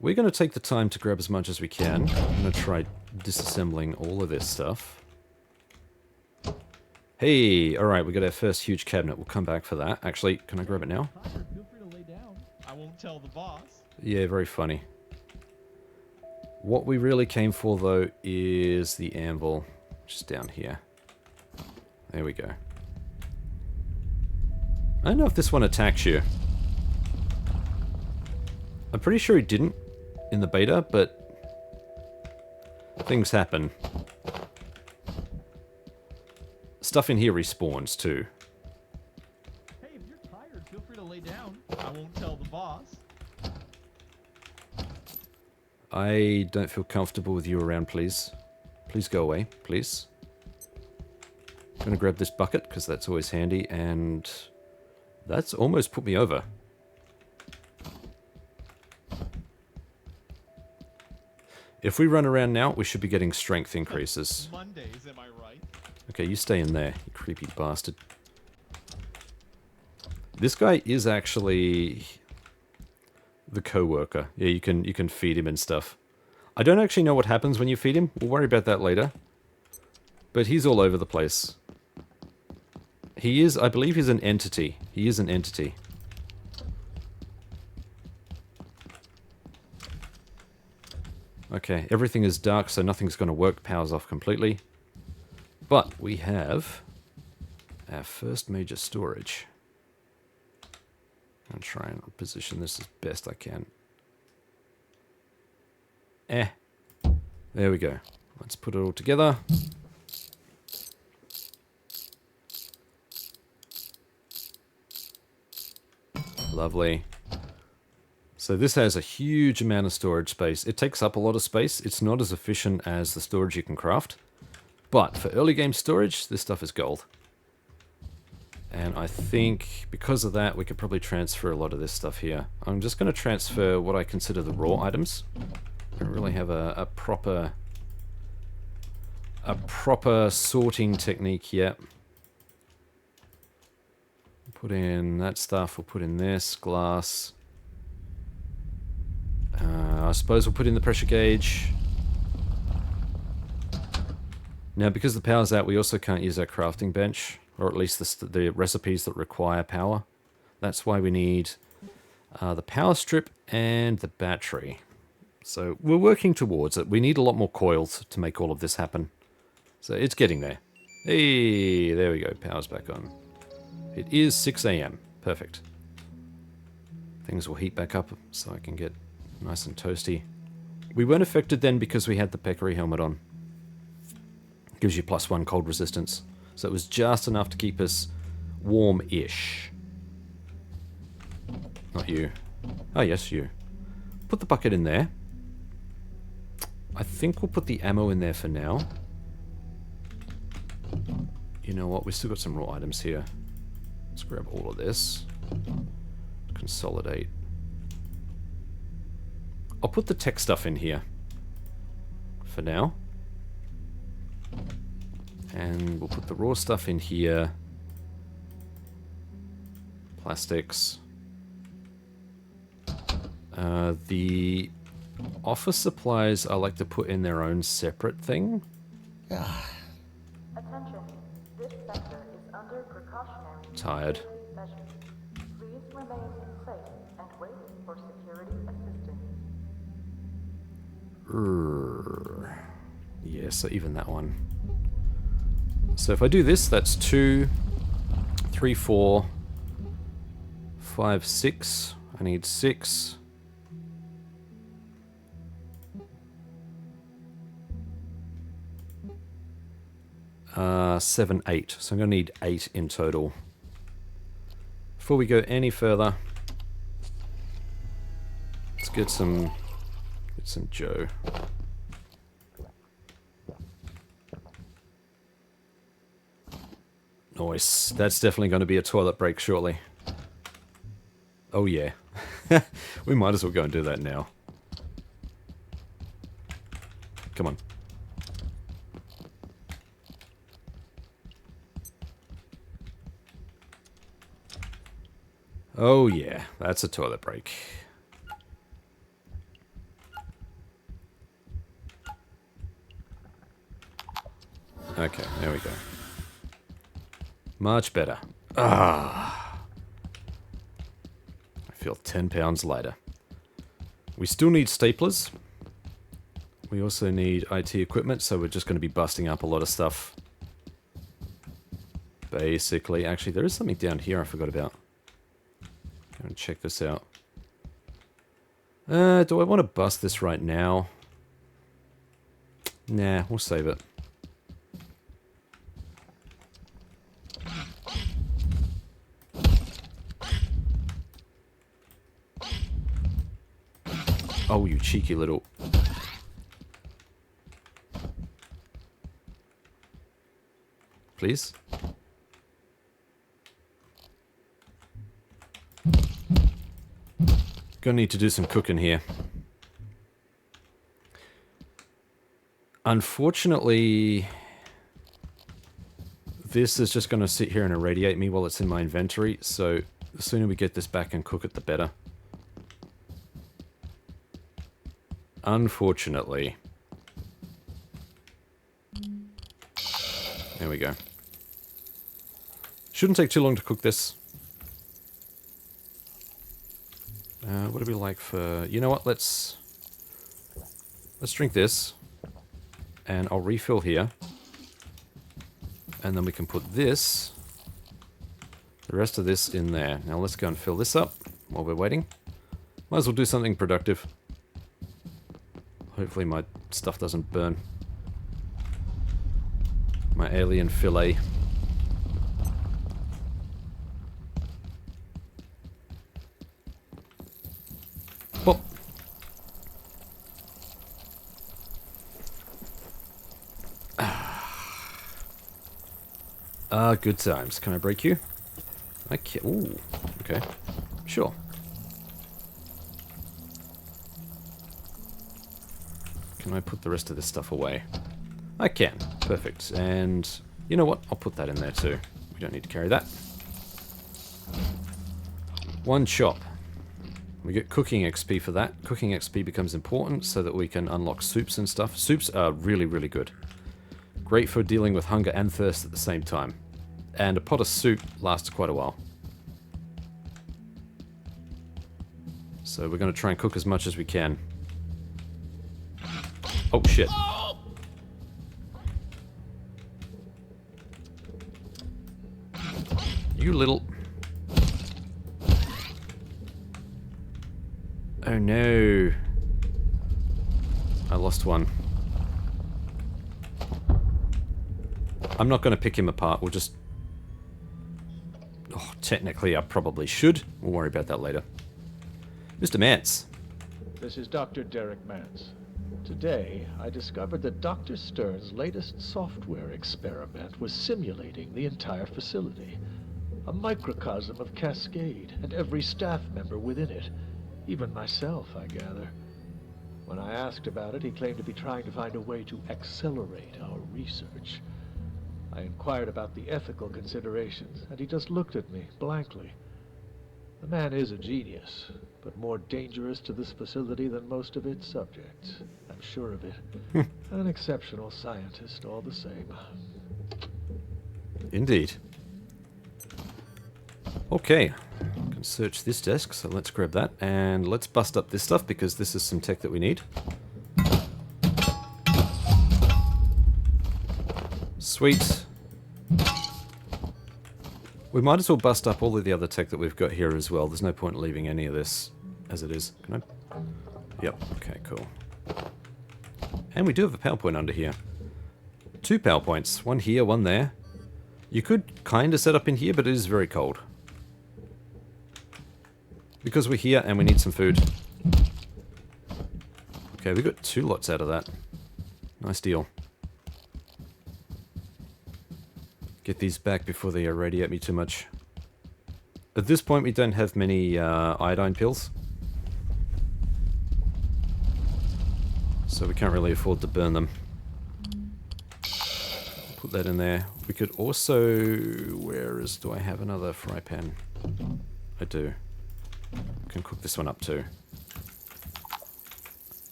We're going to take the time to grab as much as we can. I'm going to try disassembling all of this stuff. Hey, alright, we got our first huge cabinet. We'll come back for that. Actually, can I grab it now? Feel free to lay down. I won't tell the boss. Yeah, very funny. What we really came for, though, is the anvil, which is down here. There we go. I don't know if this one attacks you. I'm pretty sure he didn't in the beta, but things happen. Stuff in here respawns too. Hey, if you're tired, feel free to lay down. I won't tell the boss. I don't feel comfortable with you around, please. Please go away, please. I'm gonna grab this bucket, because that's always handy, and that's almost put me over. If we run around now, we should be getting strength increases. Mondays, am I right? Okay, you stay in there, you creepy bastard. This guy is actually the co-worker. Yeah, you can feed him and stuff. I don't actually know what happens when you feed him. We'll worry about that later. But he's all over the place. He is, I believe he's an entity. He is an entity. Okay, everything is dark, so nothing's going to work. Power's off completely. But we have our first major storage. I'll try and position this as best I can. There we go. Let's put it all together. Lovely. So this has a huge amount of storage space. It takes up a lot of space. It's not as efficient as the storage you can craft. But for early game storage, this stuff is gold. And I think because of that, we could probably transfer a lot of this stuff here. I'm just going to transfer what I consider the raw items. I don't really have a proper sorting technique yet. Put in that stuff. We'll put in this glass. I suppose we'll put in the pressure gauge. Now, because the power's out, we also can't use our crafting bench, or at least the recipes that require power. That's why we need the power strip and the battery. So we're working towards it. We need a lot more coils to make all of this happen. So it's getting there. Hey, there we go. Power's back on. It is 6 AM. Perfect. Things will heat back up so I can get nice and toasty. We weren't affected then because we had the peccary helmet on. Gives you +1 cold resistance. So it was just enough to keep us warm-ish. Not you. Oh, yes, you. Put the bucket in there. I think we'll put the ammo in there for now. You know what? We've still got some raw items here. Let's grab all of this. Consolidate. I'll put the tech stuff in here. For now. And we'll put the raw stuff in here. Plastics. The office supplies I like to put in their own separate thing. Attention. This sector is under precautionary Tired. measures. Please remain in place and wait for security assistance. Yeah, so even that one. So if I do this, that's 2, 3, 4, 5, 6. I need 6. Seven, 8. So I'm going to need 8 in total. Before we go any further, let's get some Joe. Nice. That's definitely going to be a toilet break shortly. Oh yeah. We might as well go and do that now. Come on. Oh yeah, that's a toilet break. Okay, there we go. Much better. Ah. I feel 10 pounds lighter. We still need staplers. We also need IT equipment, so we're just going to be busting up a lot of stuff. Basically, actually, there is something down here I forgot about. Go and check this out. Do I want to bust this right now? Nah, we'll save it. Oh, you cheeky little... Please? Gonna need to do some cooking here. Unfortunately, this is just gonna sit here and irradiate me while it's in my inventory, so the sooner we get this back and cook it, the better. Unfortunately. There we go. Shouldn't take too long to cook this. What do we like for... You know what, let's drink this. And I'll refill here. And then we can put this, the rest of this in there. Now let's go and fill this up while we're waiting. Might as well do something productive. Hopefully my stuff doesn't burn. My alien fillet. Pop. Good times. Can I break you? I can't. Ooh. Okay. Sure. Can I put the rest of this stuff away? I can. Perfect. And you know what? I'll put that in there too. We don't need to carry that. One chop. We get cooking XP for that. Cooking XP becomes important so that we can unlock soups and stuff. Soups are really, really good. Great for dealing with hunger and thirst at the same time. And a pot of soup lasts quite a while. So we're going to try and cook as much as we can. Oh, shit. You little... Oh no. I lost one. I'm not going to pick him apart. We'll just... Oh, technically I probably should. We'll worry about that later. Mr. Mance. This is Dr. Derek Mance. Today, I discovered that Dr. Stern's latest software experiment was simulating the entire facility. A microcosm of Cascade, and every staff member within it. Even myself, I gather. When I asked about it, he claimed to be trying to find a way to accelerate our research. I inquired about the ethical considerations, and he just looked at me blankly. The man is a genius, but more dangerous to this facility than most of its subjects. I'm sure of it. An exceptional scientist, all the same. Indeed. Okay. I can search this desk, so let's grab that. And let's bust up this stuff, because this is some tech that we need. Sweet. We might as well bust up all of the other tech that we've got here as well. There's no point in leaving any of this as it is. Can I? Yep. Okay, cool. And we do have a PowerPoint under here. 2 PowerPoints. One here, one there. You could kind of set up in here, but it is very cold. Because we're here and we need some food. Okay, we got 2 lots out of that. Nice deal. Get these back before they irradiate me too much. At this point, we don't have many iodine pills. So we can't really afford to burn them. Put that in there. We could also... do I have another fry pan? I do. I can cook this one up too.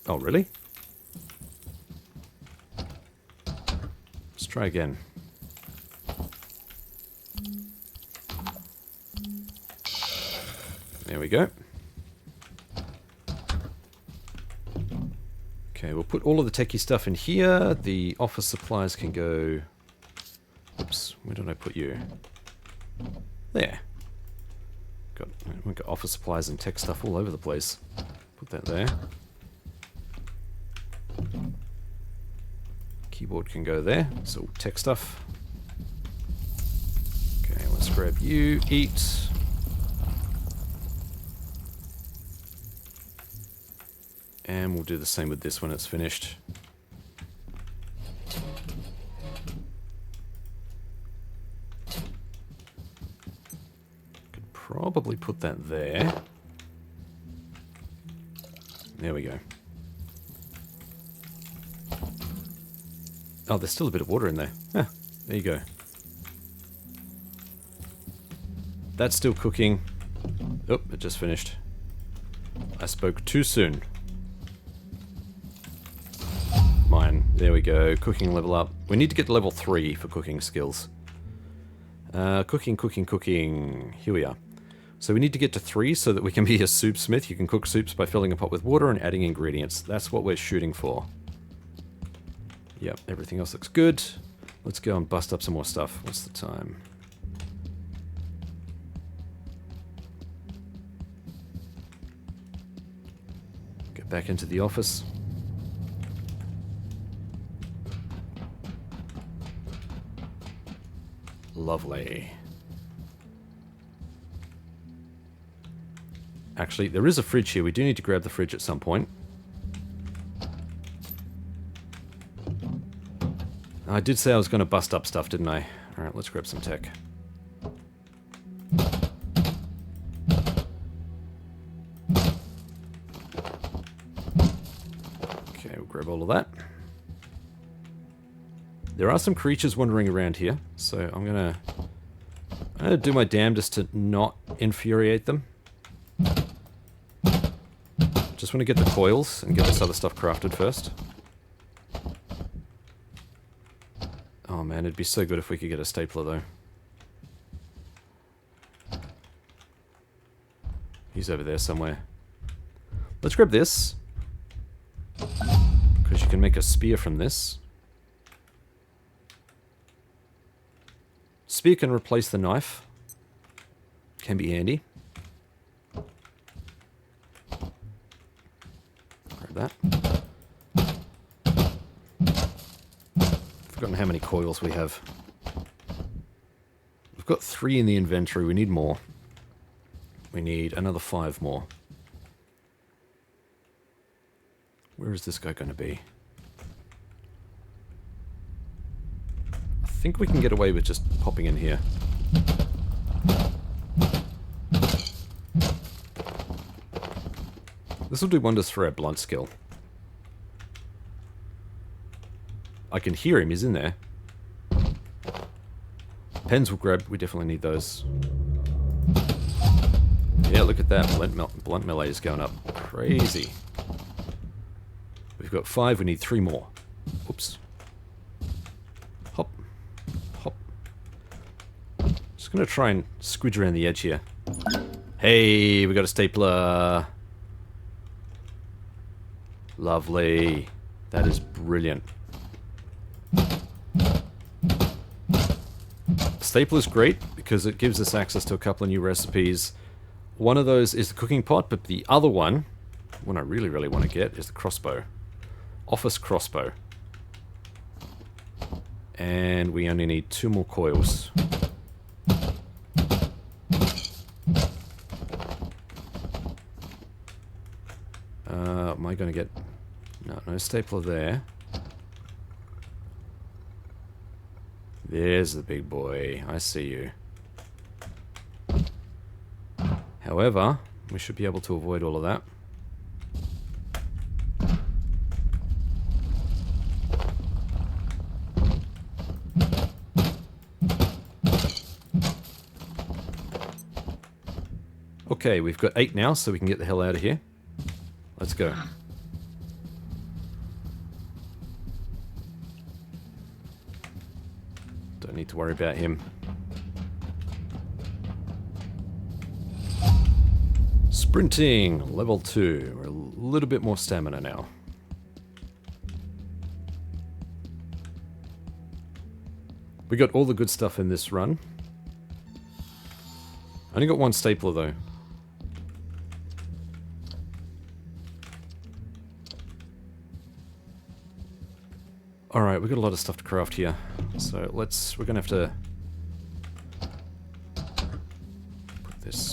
Oh, really? Let's try again. There we go. Okay, we'll put all of the techie stuff in here. The office supplies can go... Oops, where did I put you? There. We've got office supplies and tech stuff all over the place. Put that there. Keyboard can go there. So tech stuff. Okay, let's grab you. Eat. And we'll do the same with this when it's finished. Could probably put that there. There we go. Oh, there's still a bit of water in there. Huh, there you go. That's still cooking. Oh, it just finished. I spoke too soon. Mine. There we go. Cooking level up. We need to get to level 3 for cooking skills. Cooking. Here we are. So we need to get to 3 so that we can be a soup smith. You can cook soups by filling a pot with water and adding ingredients. That's what we're shooting for. Yep, everything else looks good. Let's go and bust up some more stuff. What's the time? Get back into the office. Lovely. Actually, there is a fridge here. We do need to grab the fridge at some point. I did say I was going to bust up stuff, didn't I? Alright, let's grab some tech. Okay, we'll grab all of that. There are some creatures wandering around here, so I'm I'm going to do my damnedest to not infuriate them. Just want to get the coils and get this other stuff crafted first. Oh man, it'd be so good if we could get a stapler though. He's over there somewhere. Let's grab this. Because you can make a spear from this. Spear can replace the knife. Can be handy. Grab that. Forgotten how many coils we have. We've got 3 in the inventory. We need more. We need another 5 more. Where is this guy going to be? I think we can get away with just popping in here. This will do wonders for our blunt skill. I can hear him, he's in there. Pens will grab, we definitely need those. Yeah, look at that, blunt melee is going up. Crazy. We've got 5, we need 3 more. Oops. Hop. Hop. Just gonna try and squidge around the edge here. Hey, we got a stapler. Lovely. That is brilliant. Stapler's great because it gives us access to a couple of new recipes. One of those is the cooking pot, but the other one I really, really want to get, is the crossbow. Office crossbow. And we only need 2 more coils. Am I going to get... No stapler there. There's the big boy. I see you. However, we should be able to avoid all of that. Okay, we've got 8 now, so we can get the hell out of here. Let's go. Don't need to worry about him. Sprinting, level 2. We're a little bit more stamina now. We got all the good stuff in this run. Only got 1 stapler though. Alright, we've got a lot of stuff to craft here. So we're gonna have to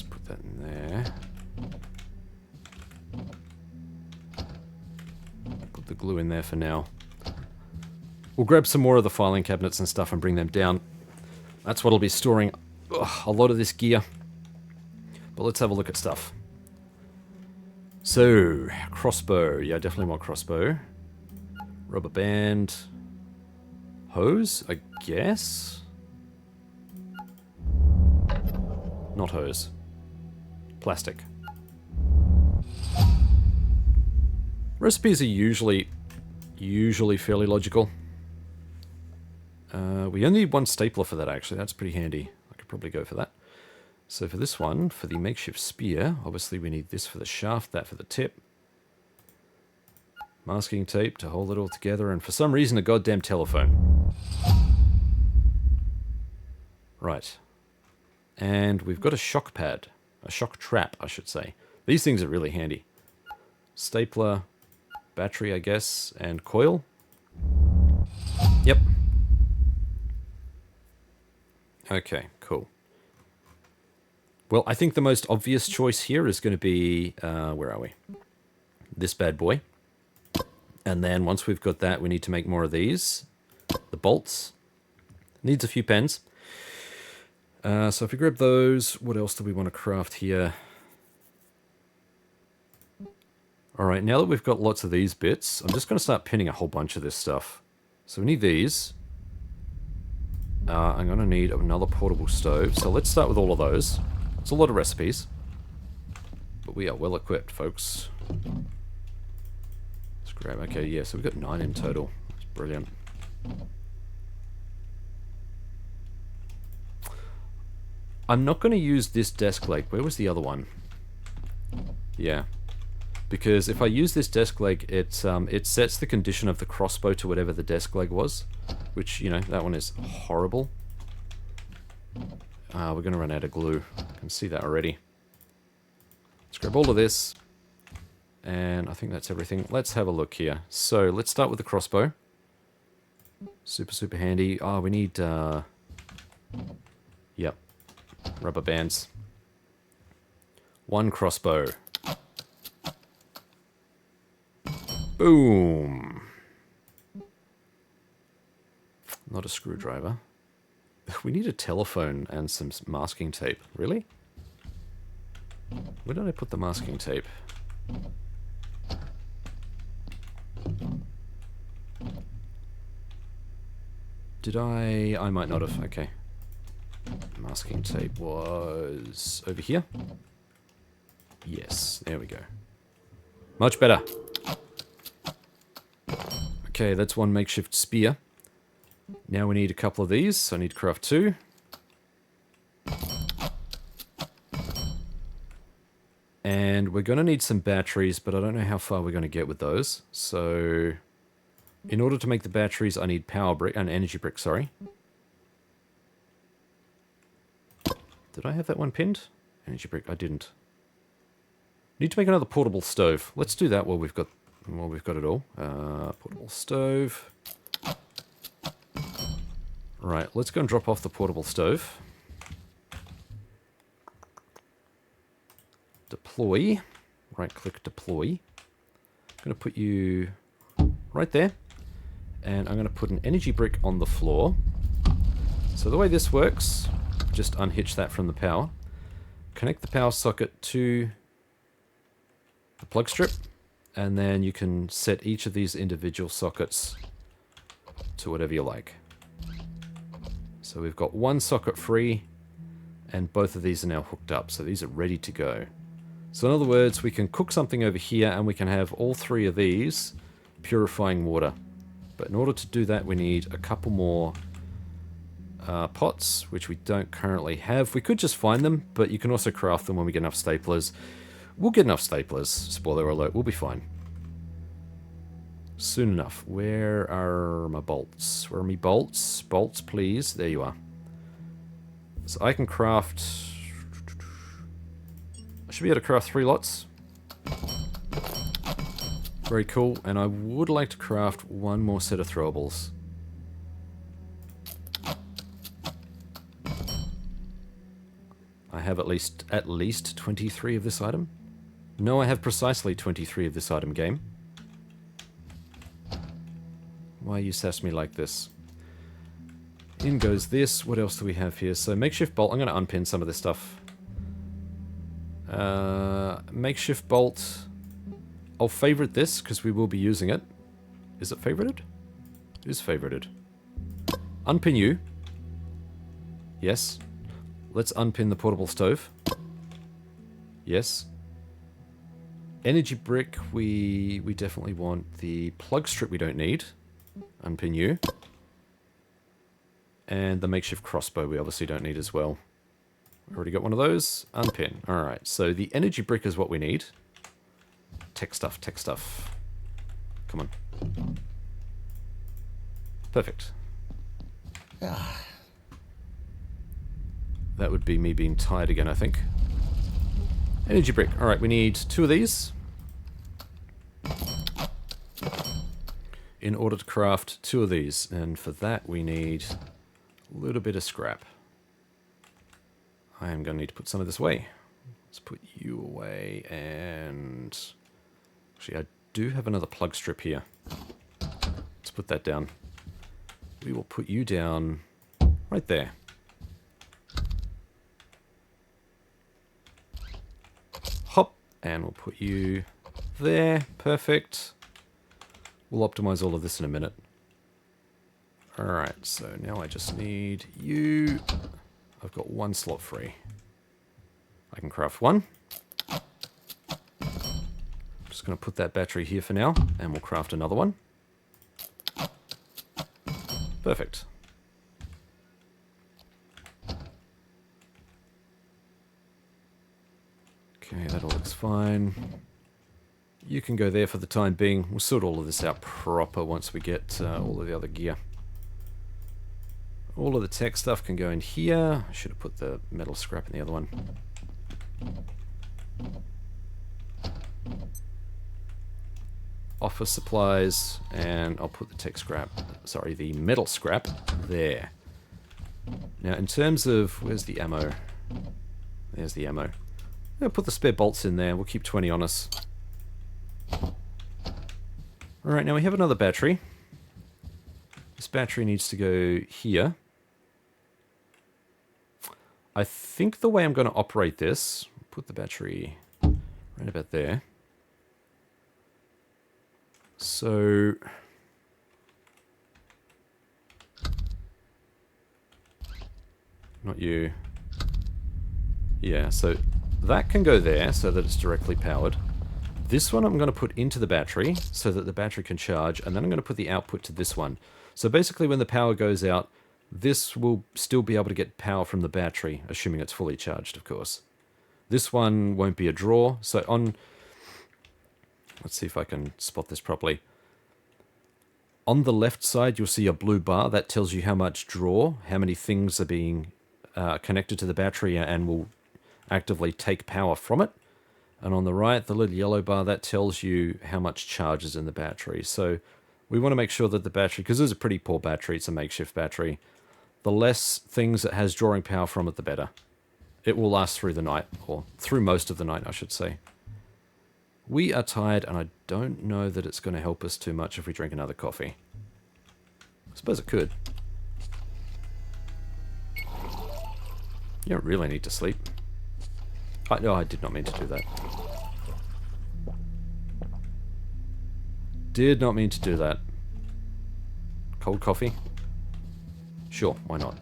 put that in there. Put the glue in there for now. We'll grab some more of the filing cabinets and stuff and bring them down. That's what'll be storing a lot of this gear. But let's have a look at stuff. So, crossbow. Yeah, I definitely want crossbow. Rubber band. Hose, I guess? Not hose. Plastic. Recipes are usually fairly logical. We only need 1 stapler for that actually, that's pretty handy. I could probably go for that. So for this one, for the makeshift spear, obviously we need this for the shaft, that for the tip. Masking tape to hold it all together, and for some reason a goddamn telephone. Right. And we've got a shock pad. A shock trap, I should say. These things are really handy. Stapler, battery, I guess, and coil. Yep. Okay, cool. Well, I think the most obvious choice here is going to be... where are we? This bad boy. And then once we've got that, we need to make more of these. The bolts. Needs a few pens. So if we grab those, what else do we want to craft here? Alright, now that we've got lots of these bits, I'm just going to start pinning a whole bunch of this stuff. So we need these. I'm going to need another portable stove. So let's start with all of those. It's a lot of recipes. But we are well equipped, folks. Let's grab... Okay, yeah, so we've got 9 in total. That's brilliant. I'm not going to use this desk leg. Where was the other one? Yeah. Because if I use this desk leg, it sets the condition of the crossbow to whatever the desk leg was. Which, you know, that one is horrible. We're going to run out of glue. I can see that already. Let's grab all of this. And I think that's everything. Let's have a look here. So, let's start with the crossbow. Super, super handy. Oh, we need... Yep. Rubber bands. 1 crossbow. Boom. Not a screwdriver. We need a telephone and some masking tape. Really? Where did I put the masking tape? Did I... I might not have. Okay. Masking tape was over here. Yes, there we go. Much better. Okay, that's 1 makeshift spear. Now we need a couple of these, so I need to craft 2. And we're going to need some batteries, but I don't know how far we're going to get with those. So, in order to make the batteries, I need power brick, an energy brick, sorry. Did I have that one pinned? Energy brick, I didn't. Need to make another portable stove. Let's do that while we've got it all. Portable stove. Right, let's go and drop off the portable stove. Deploy. Right-click deploy. I'm going to put you right there. And I'm going to put an energy brick on the floor. So the way this works, just unhitch that from the power. Connect the power socket to the plug strip. And then you can set each of these individual sockets to whatever you like. So we've got 1 socket free, and both of these are now hooked up, so these are ready to go. So in other words, we can cook something over here, and we can have all 3 of these purifying water. But in order to do that, we need a couple more pots, which we don't currently have. We could just find them, but you can also craft them when we get enough staplers. We'll get enough staplers, spoiler alert, we'll be fine. Soon enough. Where are my bolts? Where are my bolts? Bolts, please. There you are. So I can craft... I should be able to craft 3 lots. Very cool. And I would like to craft 1 more set of throwables. I have at least 23 of this item. No, I have precisely 23 of this item, game. Why you sass me like this? In goes this. What else do we have here? So makeshift bolt. I'm going to unpin some of this stuff. Makeshift bolt. I'll favorite this because we will be using it. Is it favorited? It is favorited. Unpin you. Yes. Let's unpin the portable stove. Yes. Energy brick, we definitely want. The plug strip we don't need. Unpin you. And the makeshift crossbow we obviously don't need as well. Already got one of those. Unpin. Alright, so the energy brick is what we need. Tech stuff, tech stuff. Come on. Perfect. That would be me being tired again, I think. Energy brick. Alright, we need 2 of these. In order to craft 2 of these. And for that we need a little bit of scrap. I am going to need to put some of this away. Let's put you away, and... Actually, I do have another plug strip here. Let's put that down. We will put you down right there. Hop, and we'll put you there. Perfect. We'll optimize all of this in a minute. Alright, so now I just need you. I've got one slot free. I can craft one. Just going to put that battery here for now, and we'll craft another one. Perfect. Okay, that all looks fine. You can go there for the time being. We'll sort all of this out proper once we get all of the other gear. All of the tech stuff can go in here. I should have put the metal scrap in the other one. Office supplies, and I'll put the tech scrap, sorry, the metal scrap there. Now, in terms of, where's the ammo? There's the ammo. I'll put the spare bolts in there. We'll keep 20 on us. Alright, now we have another battery. This battery needs to go here. I think the way I'm going to operate this, put the battery right about there. So, not you. Yeah, so that can go there so that it's directly powered. This one I'm going to put into the battery so that the battery can charge, and then I'm going to put the output to this one. So basically when the power goes out, this will still be able to get power from the battery, assuming it's fully charged, of course. This one won't be a draw, so on... Let's see if I can spot this properly. On the left side, you'll see a blue bar. That tells you how much draw, how many things are being connected to the battery and will actively take power from it. And on the right, the little yellow bar, that tells you how much charge is in the battery. So we want to make sure that the battery, because this is a pretty poor battery, it's a makeshift battery, the less things it has drawing power from it, the better. It will last through the night, or through most of the night, I should say. We are tired, and I don't know that it's going to help us too much if we drink another coffee. I suppose it could. You don't really need to sleep. No, I did not mean to do that. Did not mean to do that. Cold coffee? Sure, why not?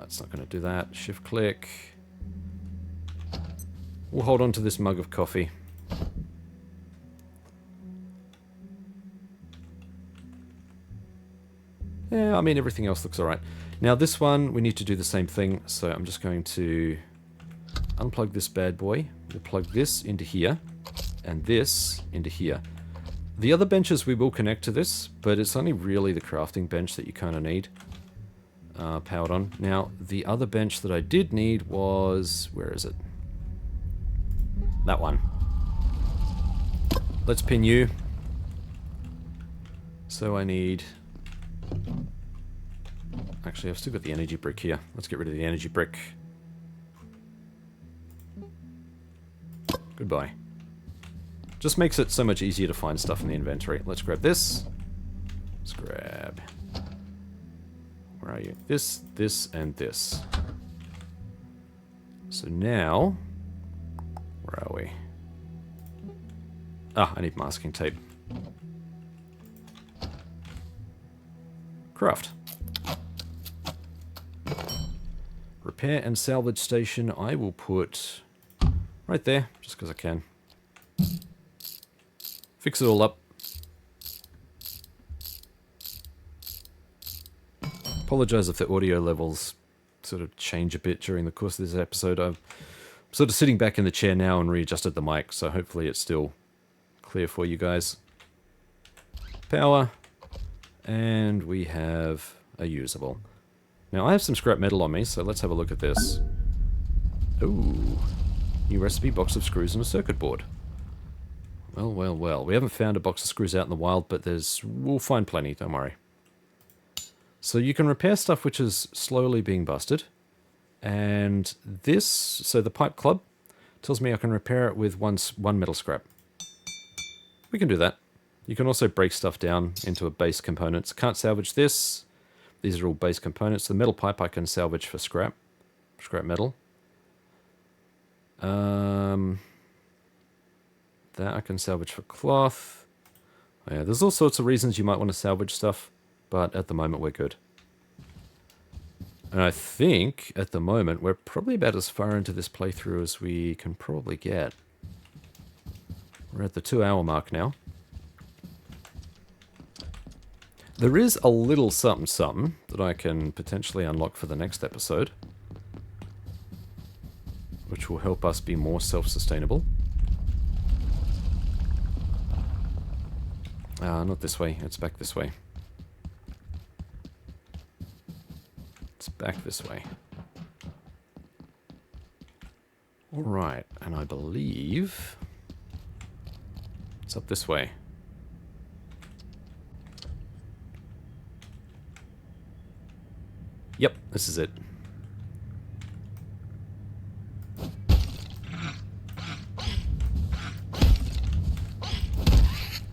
It's not going to do that. Shift click. We'll hold on to this mug of coffee. Yeah, I mean, everything else looks alright. Now this one, we need to do the same thing, so I'm just going to unplug this bad boy. We'll plug this into here, and this into here. The other benches we will connect to this, but it's only really the crafting bench that you kind of need powered on. Now, the other bench that I did need was... where is it? That one. Let's pin you. So I need... Actually, I've still got the energy brick here. Let's get rid of the energy brick. Goodbye. Just makes it so much easier to find stuff in the inventory. Let's grab this. Let's grab... where are you? This, and this. So now... where are we? Ah, I need masking tape. Craft. Repair and salvage station, I will put right there, just because I can. Fix it all up. Apologize if the audio levels sort of change a bit during the course of this episode. I'm sort of sitting back in the chair now and readjusted the mic, so hopefully it's still clear for you guys. Power. And we have a usable. Now I have some scrap metal on me, so let's have a look at this. Ooh. New recipe, box of screws and a circuit board. Well, well, well. We haven't found a box of screws out in the wild, but we'll find plenty, don't worry. So you can repair stuff which is slowly being busted. And this, so the pipe club, tells me I can repair it with one metal scrap. We can do that. You can also break stuff down into a base components. Can't salvage this. These are all base components. The metal pipe I can salvage for scrap metal. That I can salvage for cloth. Yeah, there's all sorts of reasons you might want to salvage stuff, but at the moment we're good. And I think, at the moment, we're probably about as far into this playthrough as we can probably get. We're at the 2-hour mark now. There is a little something that I can potentially unlock for the next episode, which will help us be more self-sustainable. Not this way, it's back this way. It's back this way. Alright, and I believe it's up this way. Yep, this is it.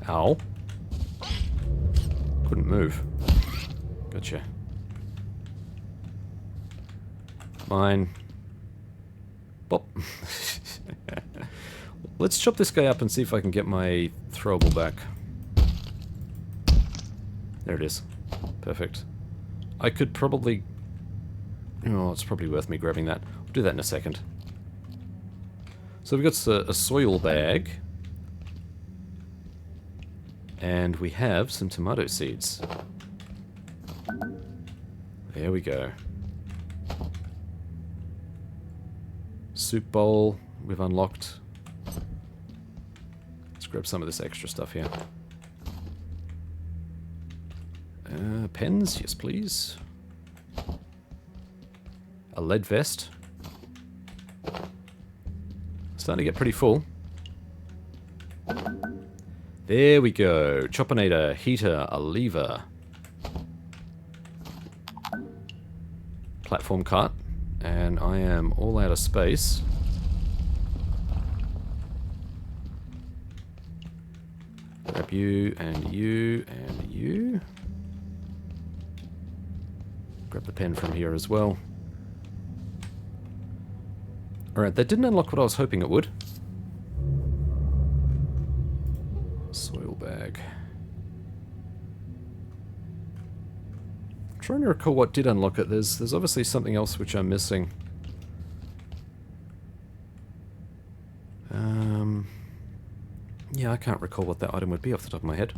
Ow. Couldn't move. Gotcha. Mine. Bop. Let's chop this guy up and see if I can get my throwable back. There it is. Perfect. I could probably... Oh, it's probably worth me grabbing that. I'll do that in a second. So we've got a soil bag. And we have some tomato seeds. There we go. Soup bowl we've unlocked. Let's grab some of this extra stuff here. Pens, yes please. A lead vest. Starting to get pretty full. There we go. Choppinator, heater, a lever. Platform cart. And I am all out of space. Grab you and you and you. Grab the pen from here as well. Alright, that didn't unlock what I was hoping it would. Soil bag. I'm trying to recall what did unlock it. There's obviously something else which I'm missing. Yeah, I can't recall what that item would be off the top of my head.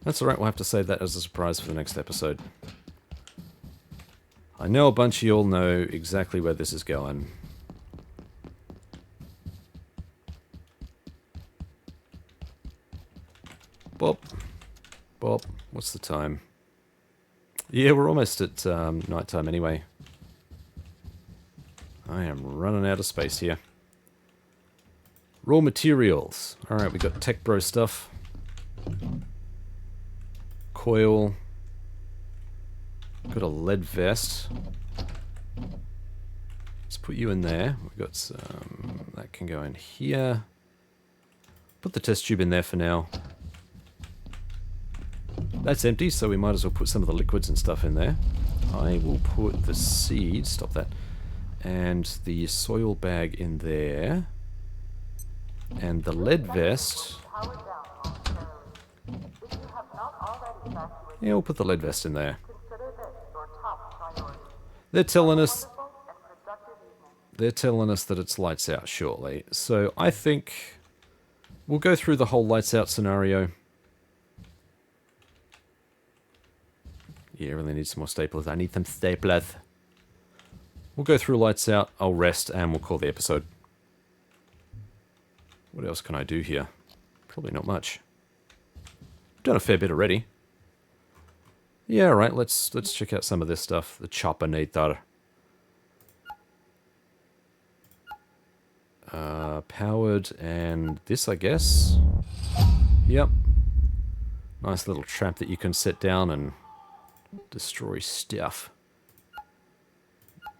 That's alright, we'll have to save that as a surprise for the next episode. I know a bunch of you all know exactly where this is going. Bop. Bop. What's the time? Yeah, we're almost at night time anyway. I am running out of space here. Raw materials. Alright, we got tech bro stuff. Coil. Got a lead vest. Let's put you in there. We've got some... That can go in here. Put the test tube in there for now. That's empty, so we might as well put some of the liquids and stuff in there. I will put the seeds, stop that, and the soil bag in there. And the lead vest. Yeah, we'll put the lead vest in there. They're telling us that it's lights out shortly. So I think we'll go through the whole lights out scenario. Yeah, I really need some more staplers. I need some staplers. We'll go through lights out, I'll rest, and we'll call the episode. What else can I do here? Probably not much. I've done a fair bit already. Yeah, alright, let's check out some of this stuff. The choppinator. Powered and this, I guess. Yep. Nice little trap that you can set down and destroy stuff.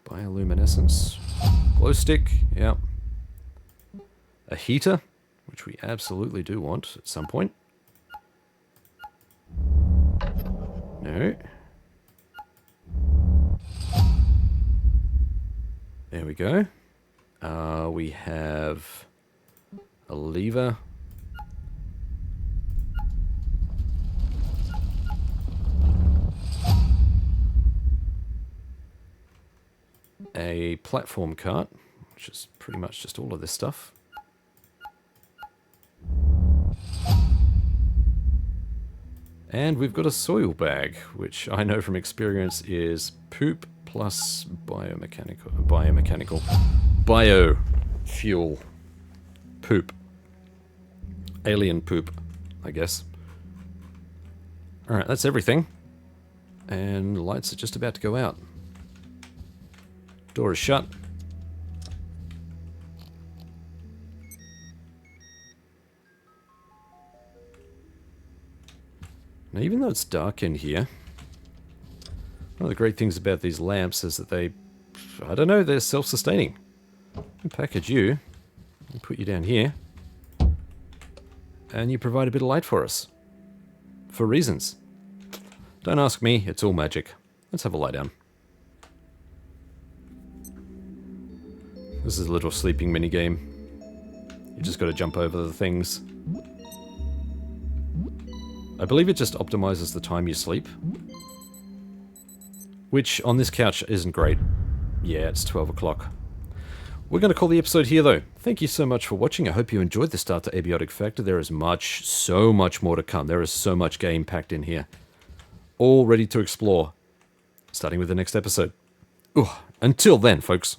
Bioluminescence. Glow stick, yep. A heater, which we absolutely do want at some point. No. There we go. We have a lever. a platform cart, which is pretty much just all of this stuff. And we've got a soil bag, which I know from experience is poop plus biofuel poop. Alien poop, I guess. Alright, that's everything. And the lights are just about to go out. Door is shut. Now, even though it's dark in here, one of the great things about these lamps is that they, I don't know, they're self-sustaining. We package you, and put you down here, and you provide a bit of light for us. For reasons. Don't ask me, it's all magic. Let's have a lie down. This is a little sleeping minigame. You just gotta jump over the things. I believe it just optimizes the time you sleep. Which, on this couch, isn't great. Yeah, it's 12 o'clock. We're going to call the episode here, though. Thank you so much for watching. I hope you enjoyed the start to Abiotic Factor. There is much, so much more to come. There is so much game packed in here. All ready to explore. Starting with the next episode. Until then, folks.